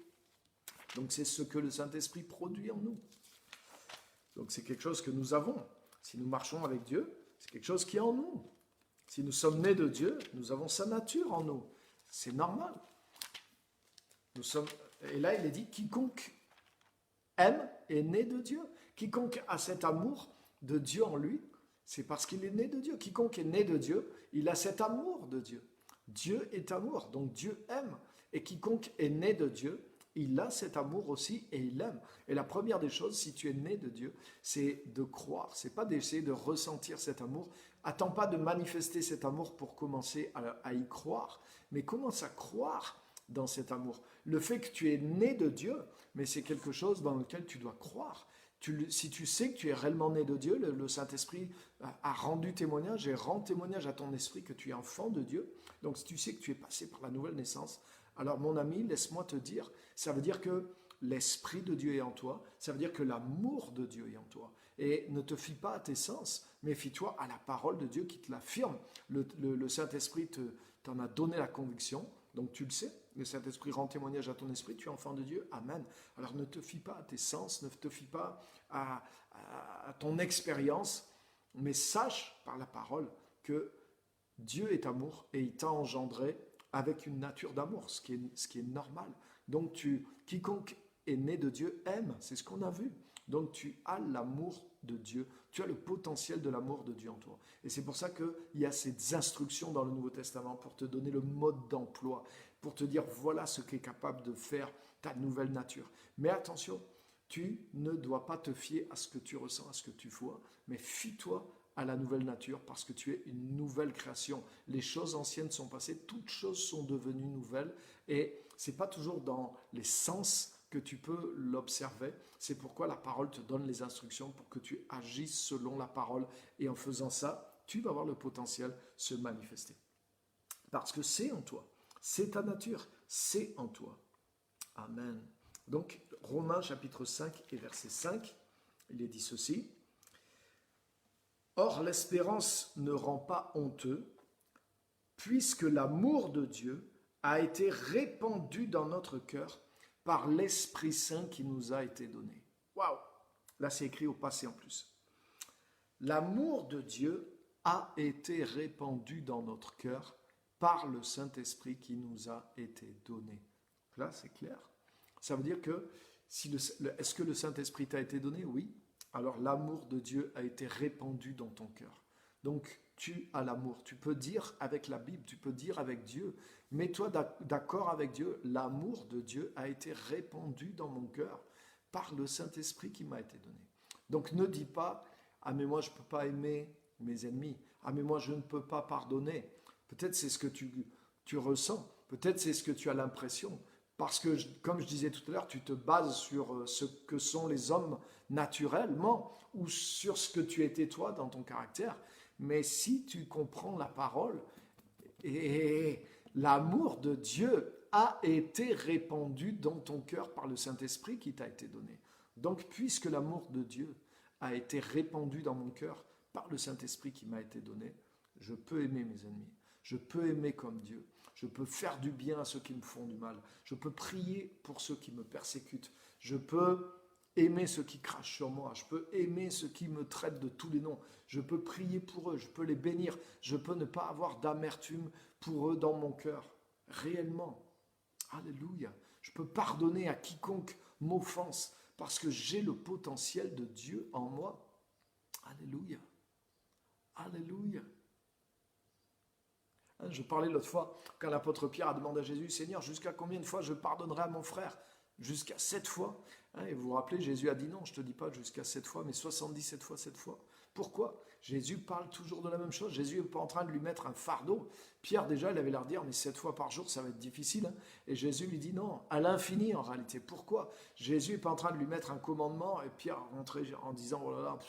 Donc c'est ce que le Saint-Esprit produit en nous. Donc c'est quelque chose que nous avons. Si nous marchons avec Dieu, c'est quelque chose qui est en nous. Si nous sommes nés de Dieu, nous avons sa nature en nous. C'est normal. Et là, il est dit, quiconque aime est né de Dieu. Quiconque a cet amour de Dieu en lui, c'est parce qu'il est né de Dieu. Quiconque est né de Dieu, il a cet amour de Dieu. Dieu est amour, donc Dieu aime. Et quiconque est né de Dieu, il a cet amour aussi et il aime. Et la première des choses, si tu es né de Dieu, c'est de croire. C'est pas d'essayer de ressentir cet amour. Attends pas de manifester cet amour pour commencer à y croire, mais commence à croire dans cet amour. Le fait que tu es né de Dieu, mais c'est quelque chose dans lequel tu dois croire. Si tu sais que tu es réellement né de Dieu, le Saint-Esprit a rendu témoignage et rend témoignage à ton esprit que tu es enfant de Dieu. Donc si tu sais que tu es passé par la nouvelle naissance, alors mon ami, laisse-moi te dire, ça veut dire que l'Esprit de Dieu est en toi, ça veut dire que l'amour de Dieu est en toi. Et ne te fie pas à tes sens, mais fie-toi à la parole de Dieu qui te l'affirme. Le Saint-Esprit t'en a donné la conviction, donc tu le sais. Le Saint-Esprit rend témoignage à ton esprit, tu es enfant de Dieu, amen. Alors ne te fie pas à tes sens, ne te fie pas à ton expérience, mais sache par la parole que Dieu est amour et il t'a engendré avec une nature d'amour, ce qui est normal. Donc quiconque est né de Dieu aime, c'est ce qu'on a vu. Donc tu as l'amour de Dieu, tu as le potentiel de l'amour de Dieu en toi. Et c'est pour ça qu'il y a ces instructions dans le Nouveau Testament pour te donner le mode d'emploi, pour te dire voilà ce qu'est capable de faire ta nouvelle nature. Mais attention, tu ne dois pas te fier à ce que tu ressens, à ce que tu vois, mais fie-toi à la nouvelle nature parce que tu es une nouvelle création. Les choses anciennes sont passées, toutes choses sont devenues nouvelles et ce n'est pas toujours dans les sens que tu peux l'observer. C'est pourquoi la parole te donne les instructions pour que tu agisses selon la parole et en faisant ça, tu vas voir le potentiel se manifester. Parce que c'est en toi, c'est ta nature, c'est en toi. Amen. Donc, Romains chapitre 5 et verset 5, il est dit ceci. Or, l'espérance ne rend pas honteux, puisque l'amour de Dieu a été répandu dans notre cœur par l'Esprit Saint qui nous a été donné. Waouh! Là, c'est écrit au passé en plus. L'amour de Dieu a été répandu dans notre cœur par le Saint-Esprit qui nous a été donné. Là, c'est clair. Ça veut dire que, est-ce que le Saint-Esprit t'a été donné? Oui. Alors l'amour de Dieu a été répandu dans ton cœur. Donc tu as l'amour. Tu peux dire avec la Bible, tu peux dire avec Dieu. Mets-toi d'accord avec Dieu. L'amour de Dieu a été répandu dans mon cœur par le Saint-Esprit qui m'a été donné. Donc ne dis pas, ah mais moi je ne peux pas aimer mes ennemis. Ah mais moi je ne peux pas pardonner. Peut-être c'est ce que tu ressens. Peut-être c'est ce que tu as l'impression. Parce que, comme je disais tout à l'heure, tu te bases sur ce que sont les hommes naturellement ou sur ce que tu étais toi dans ton caractère. Mais si tu comprends la parole, et l'amour de Dieu a été répandu dans ton cœur par le Saint-Esprit qui t'a été donné. Donc, puisque l'amour de Dieu a été répandu dans mon cœur par le Saint-Esprit qui m'a été donné, je peux aimer mes ennemis. Je peux aimer comme Dieu. Je peux faire du bien à ceux qui me font du mal. Je peux prier pour ceux qui me persécutent. Je peux aimer ceux qui crachent sur moi. Je peux aimer ceux qui me traitent de tous les noms. Je peux prier pour eux. Je peux les bénir. Je peux ne pas avoir d'amertume pour eux dans mon cœur. Réellement. Alléluia. Je peux pardonner à quiconque m'offense parce que j'ai le potentiel de Dieu en moi. Alléluia. Alléluia. Je parlais l'autre fois, quand l'apôtre Pierre a demandé à Jésus, Seigneur, jusqu'à combien de fois je pardonnerai à mon frère? Jusqu'à 7 fois. Et vous vous rappelez, Jésus a dit non, je ne te dis pas jusqu'à 7 fois, mais 77 fois 7 fois. Pourquoi? Jésus parle toujours de la même chose. Jésus n'est pas en train de lui mettre un fardeau. Pierre, déjà, il avait l'air de dire, mais 7 fois par jour, ça va être difficile. Et Jésus lui dit non, à l'infini en réalité. Pourquoi? Jésus n'est pas en train de lui mettre un commandement et Pierre rentrait en disant, oh là là,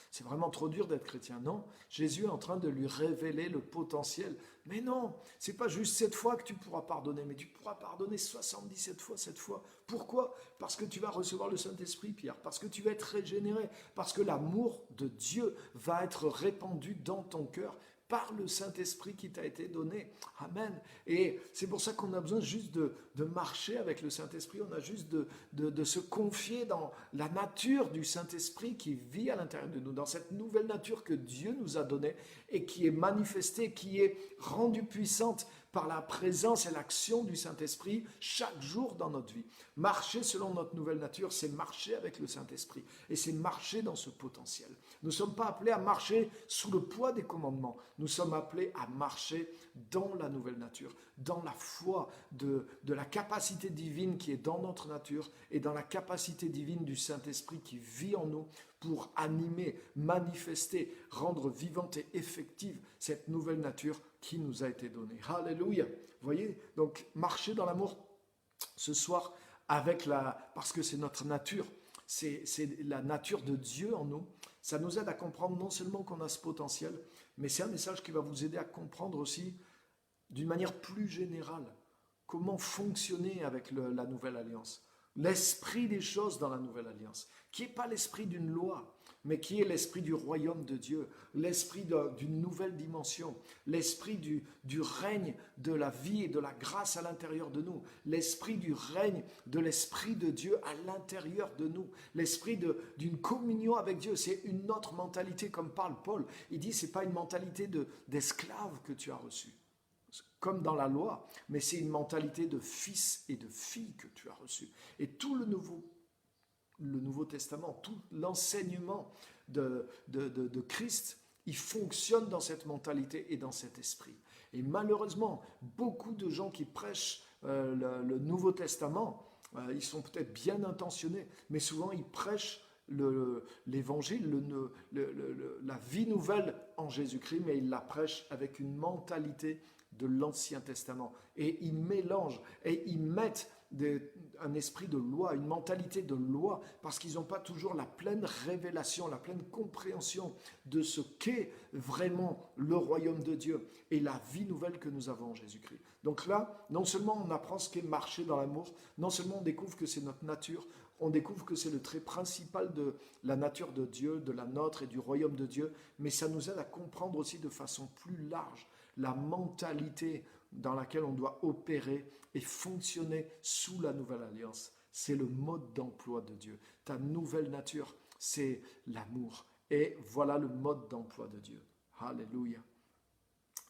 c'est vraiment trop dur d'être chrétien. Non, Jésus est en train de lui révéler le potentiel. Mais non, c'est pas juste 7 fois que tu pourras pardonner, mais tu pourras pardonner 77 fois 7 fois. Pourquoi? Parce que tu vas recevoir le Saint-Esprit, Pierre, parce que tu vas être régénéré, parce que l'amour de Dieu va être répandu dans ton cœur par le Saint-Esprit qui t'a été donné. Amen. Et c'est pour ça qu'on a besoin juste de marcher avec le Saint-Esprit, on a juste de se confier dans la nature du Saint-Esprit qui vit à l'intérieur de nous, dans cette nouvelle nature que Dieu nous a donnée et qui est manifestée, qui est rendue puissante par la présence et l'action du Saint-Esprit chaque jour dans notre vie. Marcher selon notre nouvelle nature, c'est marcher avec le Saint-Esprit et c'est marcher dans ce potentiel. Nous ne sommes pas appelés à marcher sous le poids des commandements, nous sommes appelés à marcher dans la nouvelle nature, dans la foi de la capacité divine qui est dans notre nature et dans la capacité divine du Saint-Esprit qui vit en nous pour animer, manifester, rendre vivante et effective cette nouvelle nature qui nous a été donnée. Alléluia. Vous voyez, donc marcher dans l'amour ce soir parce que c'est notre nature, c'est la nature de Dieu en nous. Ça nous aide à comprendre non seulement qu'on a ce potentiel, mais c'est un message qui va vous aider à comprendre aussi d'une manière plus générale comment fonctionner avec la nouvelle alliance. L'esprit des choses dans la nouvelle alliance, qui n'est pas l'esprit d'une loi, mais qui est l'esprit du royaume de Dieu, l'esprit d'une nouvelle dimension, l'esprit du règne de la vie et de la grâce à l'intérieur de nous, l'esprit du règne de l'esprit de Dieu à l'intérieur de nous, l'esprit d'une communion avec Dieu. C'est une autre mentalité, comme parle Paul. Il dit, ce n'est pas une mentalité d'esclave que tu as reçue, comme dans la loi, mais c'est une mentalité de fils et de filles que tu as reçue. Et tout le Nouveau Testament, tout l'enseignement de Christ, il fonctionne dans cette mentalité et dans cet esprit. Et malheureusement, beaucoup de gens qui prêchent le Nouveau Testament, ils sont peut-être bien intentionnés, mais souvent ils prêchent l'évangile, la vie nouvelle en Jésus-Christ, mais ils la prêchent avec une mentalité de l'Ancien Testament. Et ils mélangent et ils mettent un esprit de loi, une mentalité de loi, parce qu'ils n'ont pas toujours la pleine révélation, la pleine compréhension de ce qu'est vraiment le royaume de Dieu et la vie nouvelle que nous avons en Jésus-Christ. Donc là, non seulement on apprend ce qu'est marcher dans l'amour, non seulement on découvre que c'est notre nature, on découvre que c'est le trait principal de la nature de Dieu, de la nôtre et du royaume de Dieu, mais ça nous aide à comprendre aussi de façon plus large la mentalité dans laquelle on doit opérer et fonctionner sous la nouvelle alliance. C'est le mode d'emploi de Dieu. Ta nouvelle nature, c'est l'amour. Et voilà le mode d'emploi de Dieu. Alléluia.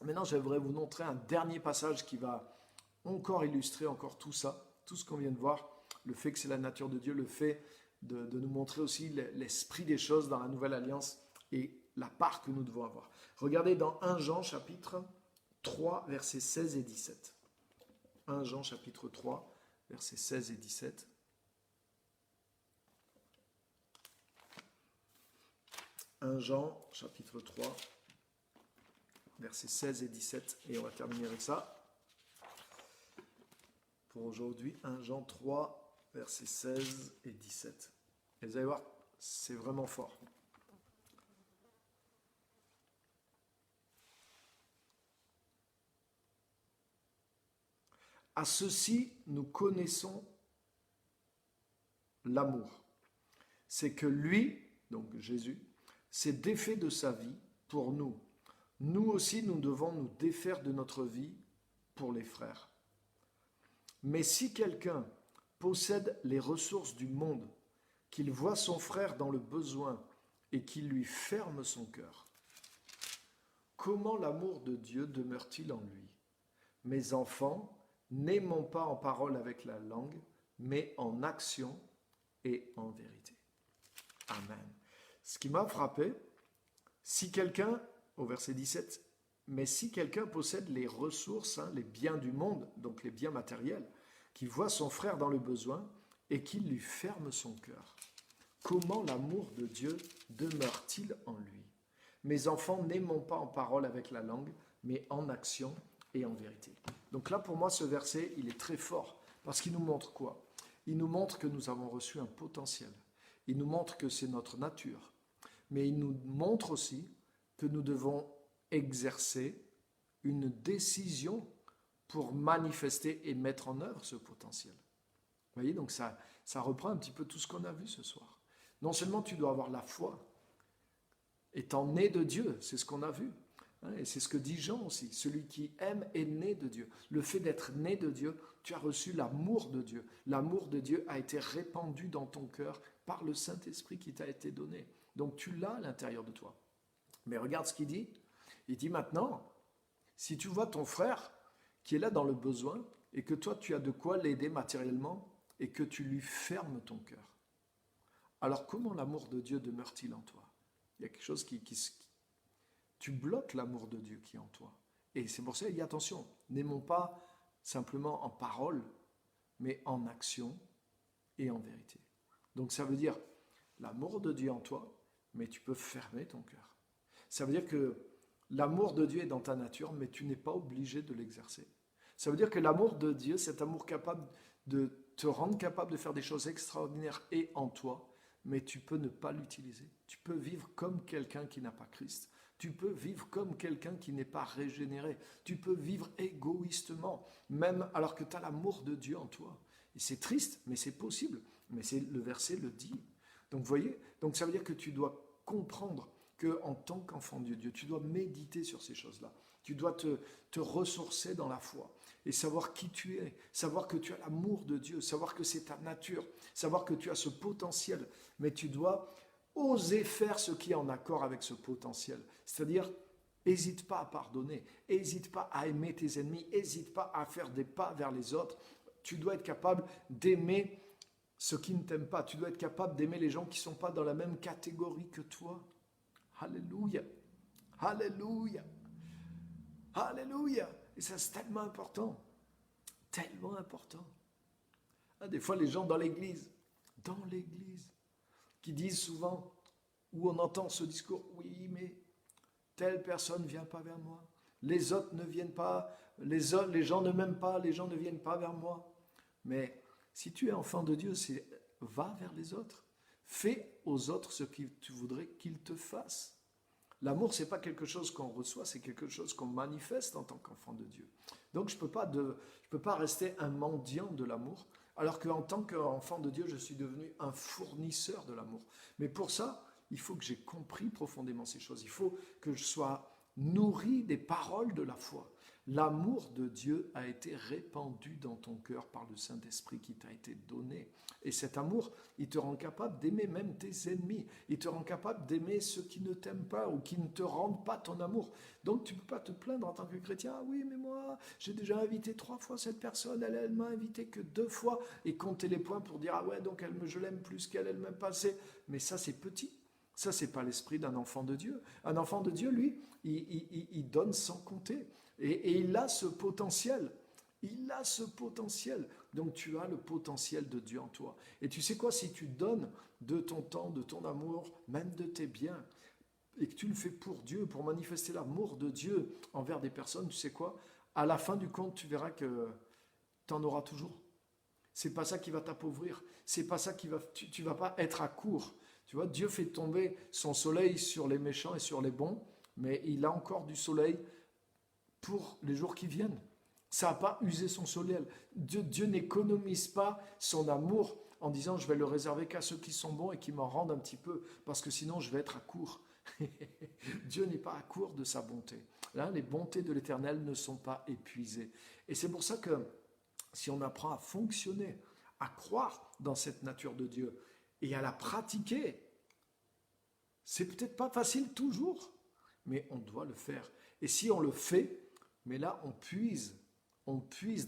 Maintenant, j'aimerais vous montrer un dernier passage qui va encore illustrer encore tout ça, tout ce qu'on vient de voir, le fait que c'est la nature de Dieu, le fait de nous montrer aussi l'esprit des choses dans la nouvelle alliance et la part que nous devons avoir. Regardez dans 1 Jean chapitre 3, versets 16 et 17. 1 Jean chapitre 3, versets 16 et 17. « 1 Jean chapitre 3, versets 16 et 17. Et on va terminer avec ça. Pour aujourd'hui, 1 Jean 3, versets 16 et 17. Et vous allez voir, c'est vraiment fort. À ceci, nous connaissons l'amour. C'est que lui, donc Jésus, s'est défait de sa vie pour nous. Nous aussi, nous devons nous défaire de notre vie pour les frères. Mais si quelqu'un possède les ressources du monde, qu'il voit son frère dans le besoin et qu'il lui ferme son cœur, comment l'amour de Dieu demeure-t-il en lui? Mes enfants, n'aimons pas en parole avec la langue, mais en action et en vérité. Amen. Ce qui m'a frappé, si quelqu'un, au verset 17, Mais si quelqu'un possède les ressources, les biens du monde, donc les biens matériels, qui voit son frère dans le besoin et qu'il lui ferme son cœur, comment l'amour de Dieu demeure-t-il en lui? Mes enfants, n'aimons pas en parole avec la langue, mais en action et en vérité. Donc là, pour moi, ce verset, il est très fort, parce qu'il nous montre quoi? Il nous montre que nous avons reçu un potentiel. Il nous montre que c'est notre nature. Mais il nous montre aussi que nous devons exercer une décision pour manifester et mettre en œuvre ce potentiel. Vous voyez, donc ça reprend un petit peu tout ce qu'on a vu ce soir. Non seulement tu dois avoir la foi, étant né de Dieu, c'est ce qu'on a vu, et c'est ce que dit Jean aussi, celui qui aime est né de Dieu. Le fait d'être né de Dieu, tu as reçu l'amour de Dieu. L'amour de Dieu a été répandu dans ton cœur par le Saint-Esprit qui t'a été donné. Donc tu l'as à l'intérieur de toi. Mais regarde ce qu'il dit. Il dit maintenant, si tu vois ton frère qui est là dans le besoin et que toi tu as de quoi l'aider matériellement et que tu lui fermes ton cœur, alors comment l'amour de Dieu demeure-t-il en toi? Il y a quelque chose tu bloques l'amour de Dieu qui est en toi. Et c'est pour ça qu'il dit attention, n'aimons pas simplement en parole, mais en action et en vérité. Donc ça veut dire l'amour de Dieu en toi, mais tu peux fermer ton cœur. Ça veut dire que l'amour de Dieu est dans ta nature, mais tu n'es pas obligé de l'exercer. Ça veut dire que l'amour de Dieu, cet amour capable de te rendre capable de faire des choses extraordinaires est en toi, mais tu peux ne pas l'utiliser. Tu peux vivre comme quelqu'un qui n'a pas Christ. Tu peux vivre comme quelqu'un qui n'est pas régénéré. Tu peux vivre égoïstement, même alors que tu as l'amour de Dieu en toi. Et c'est triste, mais c'est possible. Mais le verset le dit. Donc vous voyez, donc ça veut dire que tu dois comprendre qu'en tant qu'enfant de Dieu, tu dois méditer sur ces choses-là. Tu dois te ressourcer dans la foi et savoir qui tu es, savoir que tu as l'amour de Dieu, savoir que c'est ta nature, savoir que tu as ce potentiel. Mais tu dois oser faire ce qui est en accord avec ce potentiel. C'est-à-dire, n'hésite pas à pardonner, n'hésite pas à aimer tes ennemis, n'hésite pas à faire des pas vers les autres. Tu dois être capable d'aimer ceux qui ne t'aiment pas. Tu dois être capable d'aimer les gens qui ne sont pas dans la même catégorie que toi. Alléluia. Alléluia. Alléluia. Et ça, c'est tellement important. Tellement important. Des fois, les gens dans l'église, qui disent souvent, où on entend ce discours, oui, mais telle personne ne vient pas vers moi. Les autres ne viennent pas, les gens ne m'aiment pas, les gens ne viennent pas vers moi. Mais si tu es enfant de Dieu, va vers les autres. Fais aux autres ce que tu voudrais qu'ils te fassent. L'amour, ce n'est pas quelque chose qu'on reçoit, c'est quelque chose qu'on manifeste en tant qu'enfant de Dieu. Donc je ne peux pas rester un mendiant de l'amour, alors qu'en tant qu'enfant de Dieu, je suis devenu un fournisseur de l'amour. Mais pour ça, il faut que j'ai compris profondément ces choses. Il faut que je sois nourri des paroles de la foi. L'amour de Dieu a été répandu dans ton cœur par le Saint-Esprit qui t'a été donné. Et cet amour, il te rend capable d'aimer même tes ennemis. Il te rend capable d'aimer ceux qui ne t'aiment pas ou qui ne te rendent pas ton amour. Donc tu ne peux pas te plaindre en tant que chrétien. Ah oui, mais moi, j'ai déjà invité 3 fois cette personne. Elle m'a invité que 2 fois. Et compter les points pour dire, ah ouais, donc je l'aime plus qu'elle m'aime pas assez. Mais ça, c'est petit. Ça, c'est pas l'esprit d'un enfant de Dieu. Un enfant de Dieu, lui, il donne sans compter. Et il a ce potentiel. Il a ce potentiel. Donc tu as le potentiel de Dieu en toi. Et tu sais quoi, si tu donnes de ton temps, de ton amour, même de tes biens, et que tu le fais pour Dieu, pour manifester l'amour de Dieu envers des personnes, tu sais quoi, à la fin du compte, tu verras que tu en auras toujours. C'est pas ça qui va t'appauvrir. C'est pas ça qui va. Tu vas pas être à court. Tu vois, Dieu fait tomber son soleil sur les méchants et sur les bons, mais il a encore du soleil pour les jours qui viennent. Ça n'a pas usé son soleil. Dieu n'économise pas son amour en disant je vais le réserver qu'à ceux qui sont bons et qui m'en rendent un petit peu, parce que sinon je vais être à court. Dieu n'est pas à court de sa bonté. Là, les bontés de l'Éternel ne sont pas épuisées. Et c'est pour ça que si on apprend à fonctionner, à croire dans cette nature de Dieu et à la pratiquer, c'est peut-être pas facile toujours, mais on doit le faire. Et si on le fait, mais là on puise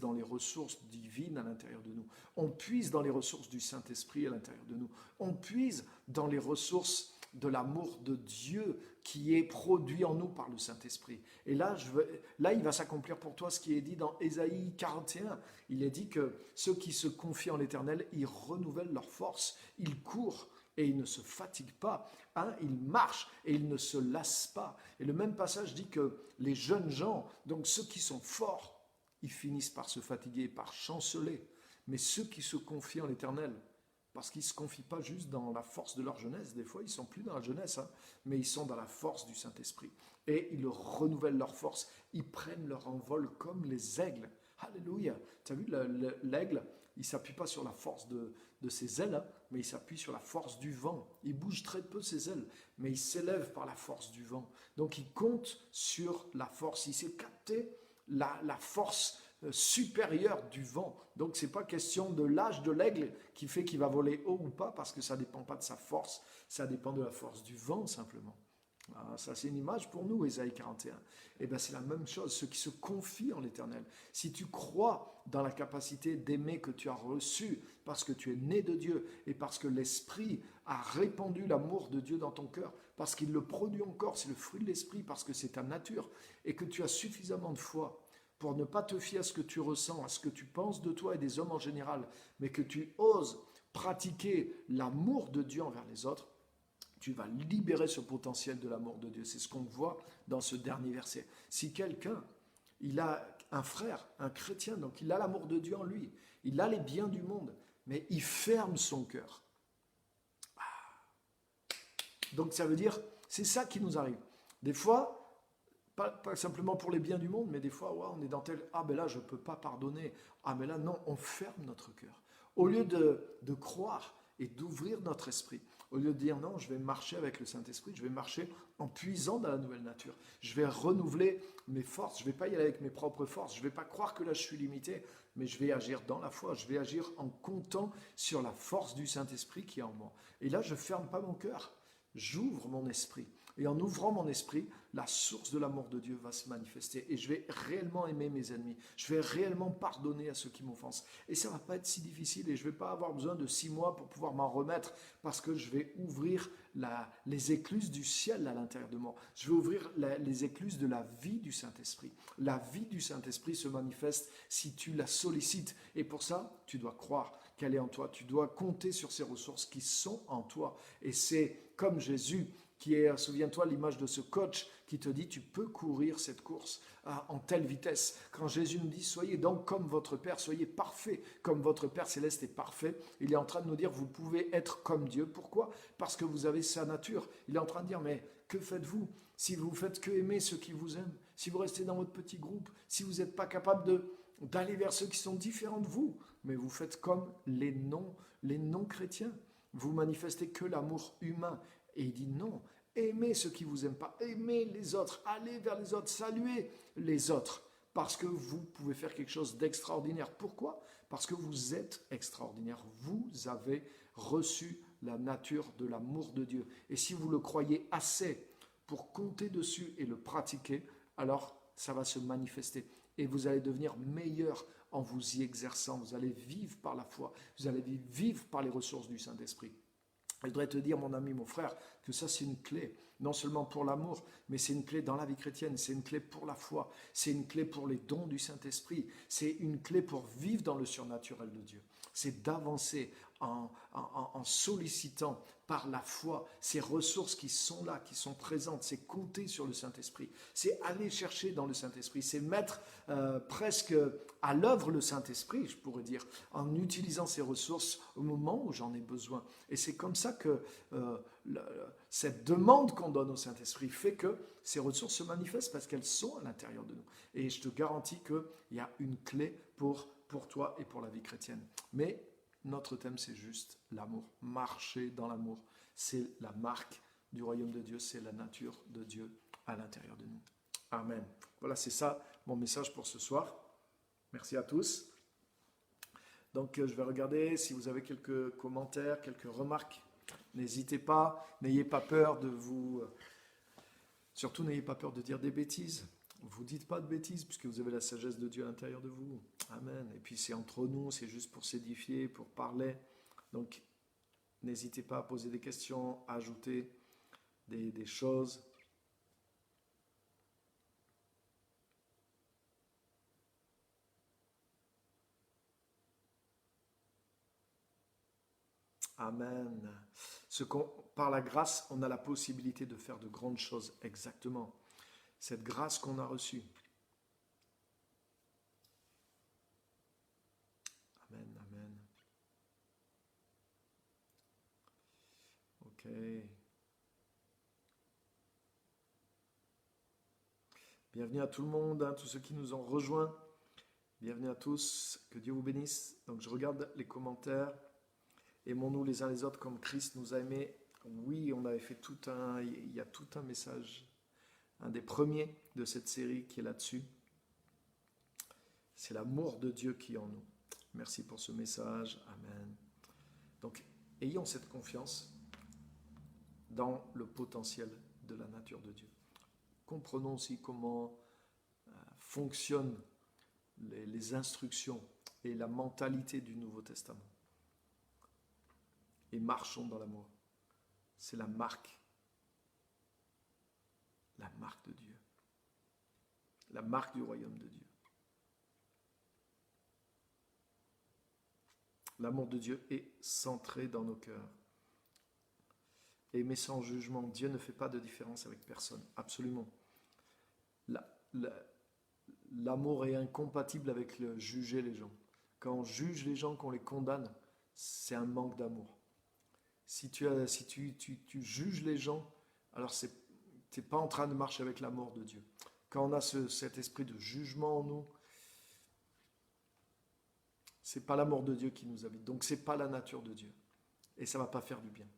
dans les ressources divines à l'intérieur de nous. On puise dans les ressources du Saint-Esprit à l'intérieur de nous. On puise dans les ressources de l'amour de Dieu qui est produit en nous par le Saint-Esprit. Et là, il va s'accomplir pour toi ce qui est dit dans Ésaïe 41. Il est dit que ceux qui se confient en l'Éternel, ils renouvellent leur force, ils courent et ils ne se fatiguent pas, hein, ils marchent et ils ne se lassent pas. Et le même passage dit que les jeunes gens, donc ceux qui sont forts, ils finissent par se fatiguer, par chanceler. Mais ceux qui se confient en l'Éternel, parce qu'ils ne se confient pas juste dans la force de leur jeunesse, des fois ils ne sont plus dans la jeunesse, hein, mais ils sont dans la force du Saint-Esprit. Et ils renouvellent leur force, ils prennent leur envol comme les aigles. Alléluia. Tu as vu, l'aigle, il ne s'appuie pas sur la force de ses ailes, hein, mais il s'appuie sur la force du vent. Il bouge très peu ses ailes, mais il s'élève par la force du vent. Donc il compte sur la force, il sait capter la force supérieure du vent. Donc ce n'est pas question de l'âge de l'aigle qui fait qu'il va voler haut ou pas, parce que ça ne dépend pas de sa force, ça dépend de la force du vent simplement. Ah, ça c'est une image pour nous, Ésaïe 41. Et bien c'est la même chose, ceux qui se confient en l'Éternel. Si tu crois dans la capacité d'aimer que tu as reçue, parce que tu es né de Dieu, et parce que l'Esprit a répandu l'amour de Dieu dans ton cœur, parce qu'il le produit encore, c'est le fruit de l'Esprit, parce que c'est ta nature, et que tu as suffisamment de foi pour ne pas te fier à ce que tu ressens, à ce que tu penses de toi et des hommes en général, mais que tu oses pratiquer l'amour de Dieu envers les autres, tu vas libérer ce potentiel de l'amour de Dieu. C'est ce qu'on voit dans ce dernier verset. Si quelqu'un, il a un frère, un chrétien, donc il a l'amour de Dieu en lui, il a les biens du monde, mais il ferme son cœur. Donc ça veut dire, c'est ça qui nous arrive. Des fois, pas simplement pour les biens du monde, mais des fois, ouais, on est dans tel, ah ben là, je ne peux pas pardonner. Ah mais là, non, on ferme notre cœur. Au lieu de croire et d'ouvrir notre esprit, au lieu de dire non, je vais marcher avec le Saint-Esprit, je vais marcher en puisant dans la nouvelle nature. Je vais renouveler mes forces, je ne vais pas y aller avec mes propres forces, je ne vais pas croire que là je suis limité, mais je vais agir dans la foi, je vais agir en comptant sur la force du Saint-Esprit qui est en moi. Et là, je ne ferme pas mon cœur, j'ouvre mon esprit. Et en ouvrant mon esprit, la source de l'amour de Dieu va se manifester. Et je vais réellement aimer mes ennemis. Je vais réellement pardonner à ceux qui m'offensent. Et ça ne va pas être si difficile. Et je ne vais pas avoir besoin de 6 mois pour pouvoir m'en remettre. Parce que je vais ouvrir les écluses du ciel à l'intérieur de moi. Je vais ouvrir les écluses de la vie du Saint-Esprit. La vie du Saint-Esprit se manifeste si tu la sollicites. Et pour ça, tu dois croire qu'elle est en toi. Tu dois compter sur ces ressources qui sont en toi. Et c'est comme Jésus qui est, souviens-toi, l'image de ce coach qui te dit, tu peux courir cette course en telle vitesse. Quand Jésus nous dit, soyez donc comme votre Père, soyez parfait, comme votre Père céleste est parfait, il est en train de nous dire, vous pouvez être comme Dieu. Pourquoi? Parce que vous avez sa nature. Il est en train de dire, mais que faites-vous si vous faites que aimer ceux qui vous aiment, si vous restez dans votre petit groupe, si vous n'êtes pas capable d'aller vers ceux qui sont différents de vous, mais vous faites comme les non-chrétiens. Vous manifestez que l'amour humain. Et il dit non, aimez ceux qui ne vous aiment pas, aimez les autres, allez vers les autres, saluez les autres, parce que vous pouvez faire quelque chose d'extraordinaire. Pourquoi? Parce que vous êtes extraordinaire, vous avez reçu la nature de l'amour de Dieu. Et si vous le croyez assez pour compter dessus et le pratiquer, alors ça va se manifester. Et vous allez devenir meilleur en vous y exerçant, vous allez vivre par la foi, vous allez vivre par les ressources du Saint-Esprit. Je voudrais te dire, mon ami, mon frère, que ça c'est une clé, non seulement pour l'amour, mais c'est une clé dans la vie chrétienne, c'est une clé pour la foi, c'est une clé pour les dons du Saint-Esprit, c'est une clé pour vivre dans le surnaturel de Dieu. C'est d'avancer en sollicitant par la foi ces ressources qui sont là, qui sont présentes, c'est compter sur le Saint-Esprit, c'est aller chercher dans le Saint-Esprit, c'est mettre presque à l'œuvre le Saint-Esprit, je pourrais dire, en utilisant ces ressources au moment où j'en ai besoin. Et c'est comme ça que cette demande qu'on donne au Saint-Esprit fait que ces ressources se manifestent parce qu'elles sont à l'intérieur de nous. Et je te garantis qu'il y a une clé pour toi et pour la vie chrétienne. Mais notre thème, c'est juste l'amour. Marcher dans l'amour. C'est la marque du royaume de Dieu, c'est la nature de Dieu à l'intérieur de nous. Amen. Voilà, c'est ça mon message pour ce soir. Merci à tous. Donc, je vais regarder si vous avez quelques commentaires, quelques remarques. N'hésitez pas, n'ayez pas peur de vous... Surtout, n'ayez pas peur de dire des bêtises. Vous dites pas de bêtises puisque vous avez la sagesse de Dieu à l'intérieur de vous. Amen. Et puis c'est entre nous, c'est juste pour s'édifier, pour parler. Donc n'hésitez pas à poser des questions, à ajouter. des choses. Amen. Par la grâce, on a la possibilité de faire de grandes choses. Exactement. Cette grâce qu'on a reçue. Amen, amen. Ok. Bienvenue à tout le monde, hein, tous ceux qui nous ont rejoints. Bienvenue à tous. Que Dieu vous bénisse. Donc je regarde les commentaires. Aimons-nous les uns les autres comme Christ nous a aimés. Oui, on avait fait il y a tout un message, un des premiers de cette série qui est là-dessus. C'est l'amour de Dieu qui est en nous. Merci pour ce message. Amen. Donc, ayons cette confiance dans le potentiel de la nature de Dieu. Comprenons aussi comment fonctionnent les instructions et la mentalité du Nouveau Testament. Et marchons dans l'amour. C'est la marque de Dieu. La marque du royaume de Dieu. L'amour de Dieu est centré dans nos cœurs. Aimer sans jugement. Dieu ne fait pas de différence avec personne. Absolument. L'amour est incompatible avec le juger les gens. Quand on juge les gens, qu'on les condamne, c'est un manque d'amour. Si tu juges les gens, alors tu n'es pas en train de marcher avec l'amour de Dieu. Quand on a cet esprit de jugement en nous, c'est pas l'amour de Dieu qui nous habite. Donc c'est pas la nature de Dieu. Et ça va pas faire du bien.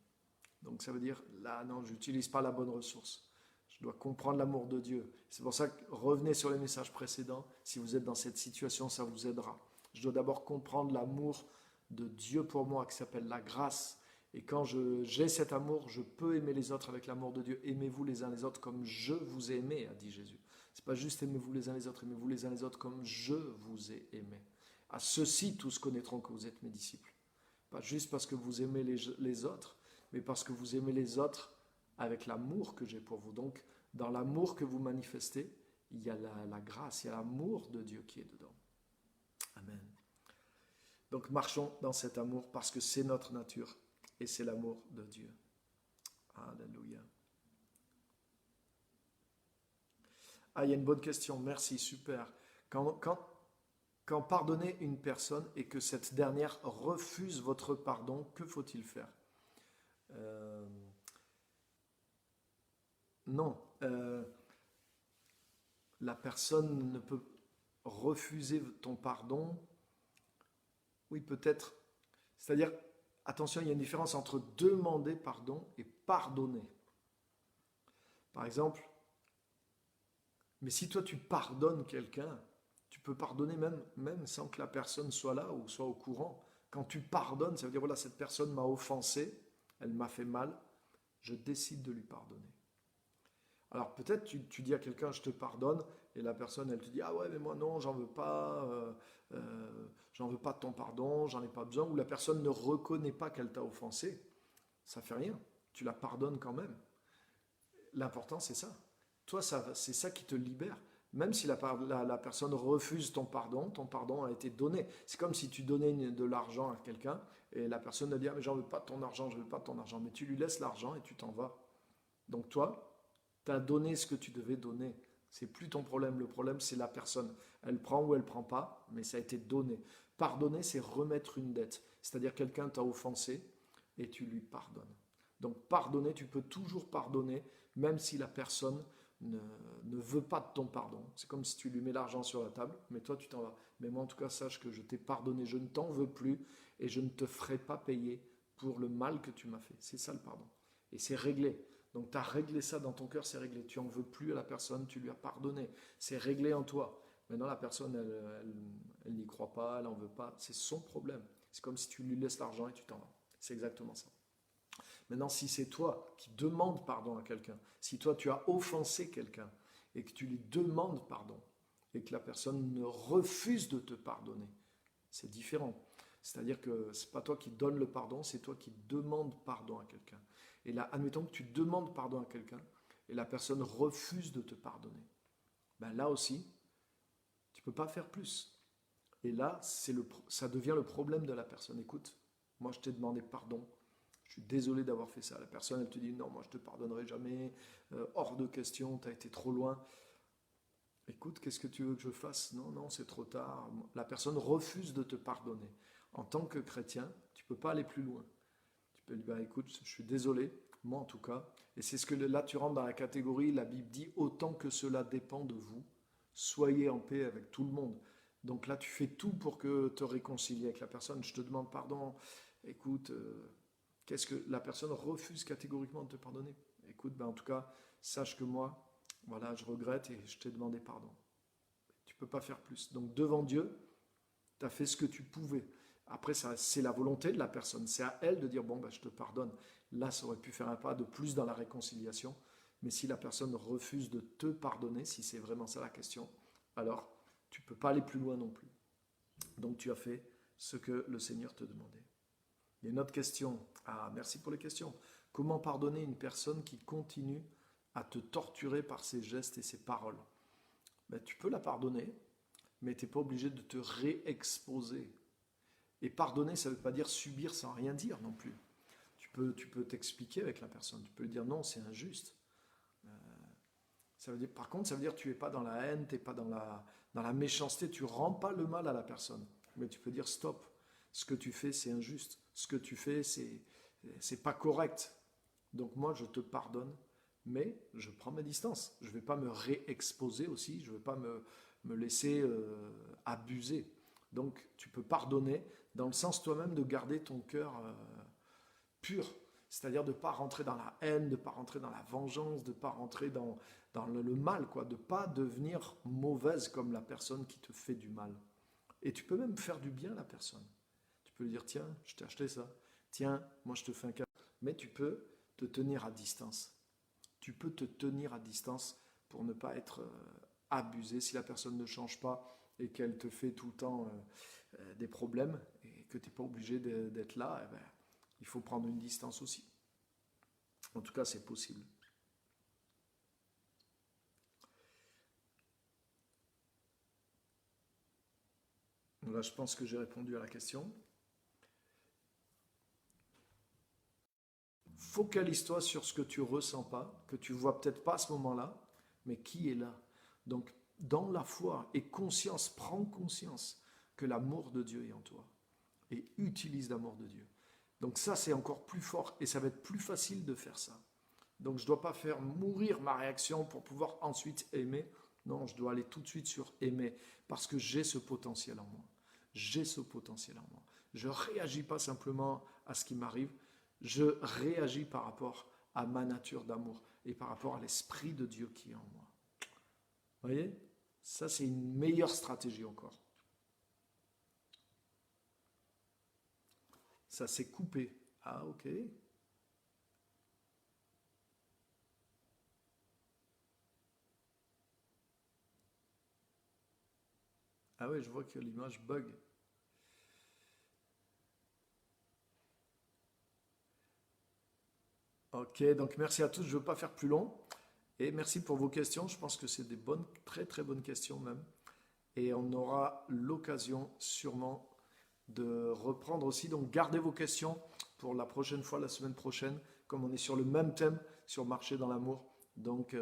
Donc ça veut dire, là non, j'utilise pas la bonne ressource. Je dois comprendre l'amour de Dieu. C'est pour ça que revenez sur les messages précédents. Si vous êtes dans cette situation, ça vous aidera. Je dois d'abord comprendre l'amour de Dieu pour moi qui s'appelle la grâce. Et quand j'ai cet amour, je peux aimer les autres avec l'amour de Dieu. Aimez-vous les uns les autres comme je vous ai aimé, a dit Jésus. C'est pas juste aimez-vous les uns les autres, aimez-vous les uns les autres comme je vous ai aimé. À ceux-ci, tous connaîtront que vous êtes mes disciples. Pas juste parce que vous aimez les autres, mais parce que vous aimez les autres avec l'amour que j'ai pour vous. Donc, dans l'amour que vous manifestez, il y a la grâce, il y a l'amour de Dieu qui est dedans. Amen. Donc, marchons dans cet amour parce que c'est notre nature et c'est l'amour de Dieu. Alléluia. Ah, il y a une bonne question. Merci, super. Quand pardonnez une personne et que cette dernière refuse votre pardon, que faut-il faire ? Non. La personne ne peut refuser ton pardon. Oui, peut-être. C'est-à-dire, attention, il y a une différence entre demander pardon et pardonner. Par exemple, mais si toi tu pardonnes quelqu'un, tu peux pardonner même sans que la personne soit là ou soit au courant. Quand tu pardonnes, ça veut dire, voilà, cette personne m'a offensé, elle m'a fait mal, je décide de lui pardonner. Alors peut-être tu dis à quelqu'un, je te pardonne, et la personne, elle te dit, ah ouais, mais moi non, j'en veux pas de ton pardon, j'en ai pas besoin, ou la personne ne reconnaît pas qu'elle t'a offensé, ça fait rien, tu la pardonnes quand même. L'important, c'est ça. Toi, c'est ça qui te libère. Même si la personne refuse ton pardon a été donné. C'est comme si tu donnais de l'argent à quelqu'un et la personne a dit, ah, mais j'en veux pas de ton argent, je veux pas de ton argent. Mais tu lui laisses l'argent et tu t'en vas. Donc toi, tu as donné ce que tu devais donner. C'est plus ton problème. Le problème, c'est la personne. Elle prend ou elle prend pas, mais ça a été donné. Pardonner, c'est remettre une dette. C'est-à-dire quelqu'un t'a offensé et tu lui pardonnes. Donc pardonner, tu peux toujours pardonner, même si la personne ne veut pas de ton pardon. C'est comme si tu lui mets l'argent sur la table, mais toi tu t'en vas. Mais moi en tout cas, sache que je t'ai pardonné, je ne t'en veux plus et je ne te ferai pas payer pour le mal que tu m'as fait. C'est ça le pardon. Et c'est réglé. Donc tu as réglé ça dans ton cœur, c'est réglé. Tu n'en veux plus à la personne, tu lui as pardonné. C'est réglé en toi. Maintenant la personne, elle n'y croit pas, elle n'en veut pas. C'est son problème. C'est comme si tu lui laisses l'argent et tu t'en vas. C'est exactement ça. Maintenant, si c'est toi qui demandes pardon à quelqu'un, si toi tu as offensé quelqu'un et que tu lui demandes pardon et que la personne ne refuse de te pardonner, c'est différent. C'est-à-dire que ce n'est pas toi qui donnes le pardon, c'est toi qui demandes pardon à quelqu'un. Et là, admettons que tu demandes pardon à quelqu'un et la personne refuse de te pardonner. Ben là aussi, tu ne peux pas faire plus. Et là, ça devient le problème de la personne. Écoute, moi je t'ai demandé pardon. Je suis désolé d'avoir fait ça. La personne, elle te dit non, moi je ne te pardonnerai jamais. Hors de question, tu as été trop loin. Écoute, qu'est-ce que tu veux que je fasse? Non, non, c'est trop tard. La personne refuse de te pardonner. En tant que chrétien, tu ne peux pas aller plus loin. Tu peux lui dire, bah, écoute, je suis désolé, moi en tout cas. Et c'est ce que là, tu rentres dans la catégorie, la Bible dit, autant que cela dépend de vous, soyez en paix avec tout le monde. Donc là, tu fais tout pour que te réconcilier avec la personne. Je te demande pardon. Écoute, qu'est-ce que la personne refuse catégoriquement de te pardonner? Écoute, ben, en tout cas, sache que moi, voilà, je regrette et je t'ai demandé pardon. Tu ne peux pas faire plus. Donc devant Dieu, tu as fait ce que tu pouvais. Après, c'est la volonté de la personne. C'est à elle de dire, bon, ben, je te pardonne. Là, ça aurait pu faire un pas de plus dans la réconciliation. Mais si la personne refuse de te pardonner, si c'est vraiment ça la question, alors tu ne peux pas aller plus loin non plus. Donc tu as fait ce que le Seigneur te demandait. Il y a une autre question. Ah, merci pour les questions. Comment pardonner une personne qui continue à te torturer par ses gestes et ses paroles? Ben, tu peux la pardonner, mais tu n'es pas obligé de te réexposer. Et pardonner, ça ne veut pas dire subir sans rien dire non plus. Tu peux t'expliquer avec la personne. Tu peux lui dire non, c'est injuste. Ça veut dire, par contre, ça veut dire que tu n'es pas dans la haine, tu n'es pas dans la méchanceté, tu ne rends pas le mal à la personne. Mais tu peux dire stop, ce que tu fais, c'est injuste. Ce que tu fais, c'est pas correct. Donc moi, je te pardonne, mais je prends mes distances. Je ne vais pas me réexposer aussi, je ne vais pas me laisser abuser. Donc tu peux pardonner dans le sens toi-même de garder ton cœur pur. C'est-à-dire de ne pas rentrer dans la haine, de ne pas rentrer dans la vengeance, de ne pas rentrer dans le mal, quoi, de ne pas devenir mauvaise comme la personne qui te fait du mal. Et tu peux même faire du bien à la personne. Tu peux lui dire, tiens, je t'ai acheté ça. Tiens, moi je te fais un cadeau. Mais tu peux te tenir à distance. Tu peux te tenir à distance pour ne pas être abusé. Si la personne ne change pas et qu'elle te fait tout le temps des problèmes et que tu n'es pas obligé d'être là, eh ben, il faut prendre une distance aussi. En tout cas, c'est possible. Là, je pense que j'ai répondu à la question. Focalise-toi sur ce que tu ressens pas, que tu vois peut-être pas à ce moment-là, mais qui est là. Donc, dans la foi et conscience, prends conscience que l'amour de Dieu est en toi et utilise l'amour de Dieu. Donc ça, c'est encore plus fort et ça va être plus facile de faire ça. Donc je ne dois pas faire mourir ma réaction pour pouvoir ensuite aimer. Non, je dois aller tout de suite sur aimer parce que j'ai ce potentiel en moi. J'ai ce potentiel en moi. Je ne réagis pas simplement à ce qui m'arrive, je réagis par rapport à ma nature d'amour et par rapport à l'Esprit de Dieu qui est en moi. Vous voyez? Ça, c'est une meilleure stratégie encore. Ça s'est coupé. Ah, ok. Ah oui, je vois que l'image bug. Ok, donc merci à tous. Je ne veux pas faire plus long. Et merci pour vos questions. Je pense que c'est des bonnes, très très bonnes questions même. Et on aura l'occasion sûrement de reprendre aussi. Donc gardez vos questions pour la prochaine fois, la semaine prochaine, comme on est sur le même thème, sur marcher dans l'amour. Donc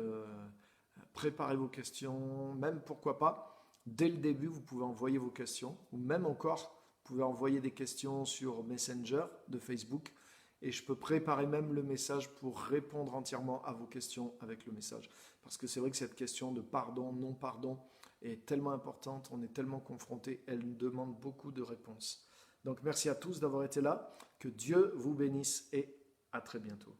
préparez vos questions, même pourquoi pas, dès le début, vous pouvez envoyer vos questions, ou même encore, vous pouvez envoyer des questions sur Messenger de Facebook, et je peux préparer même le message pour répondre entièrement à vos questions avec le message. Parce que c'est vrai que cette question de pardon, non pardon, est tellement importante, on est tellement confronté, elle nous demande beaucoup de réponses. Donc merci à tous d'avoir été là, que Dieu vous bénisse et à très bientôt.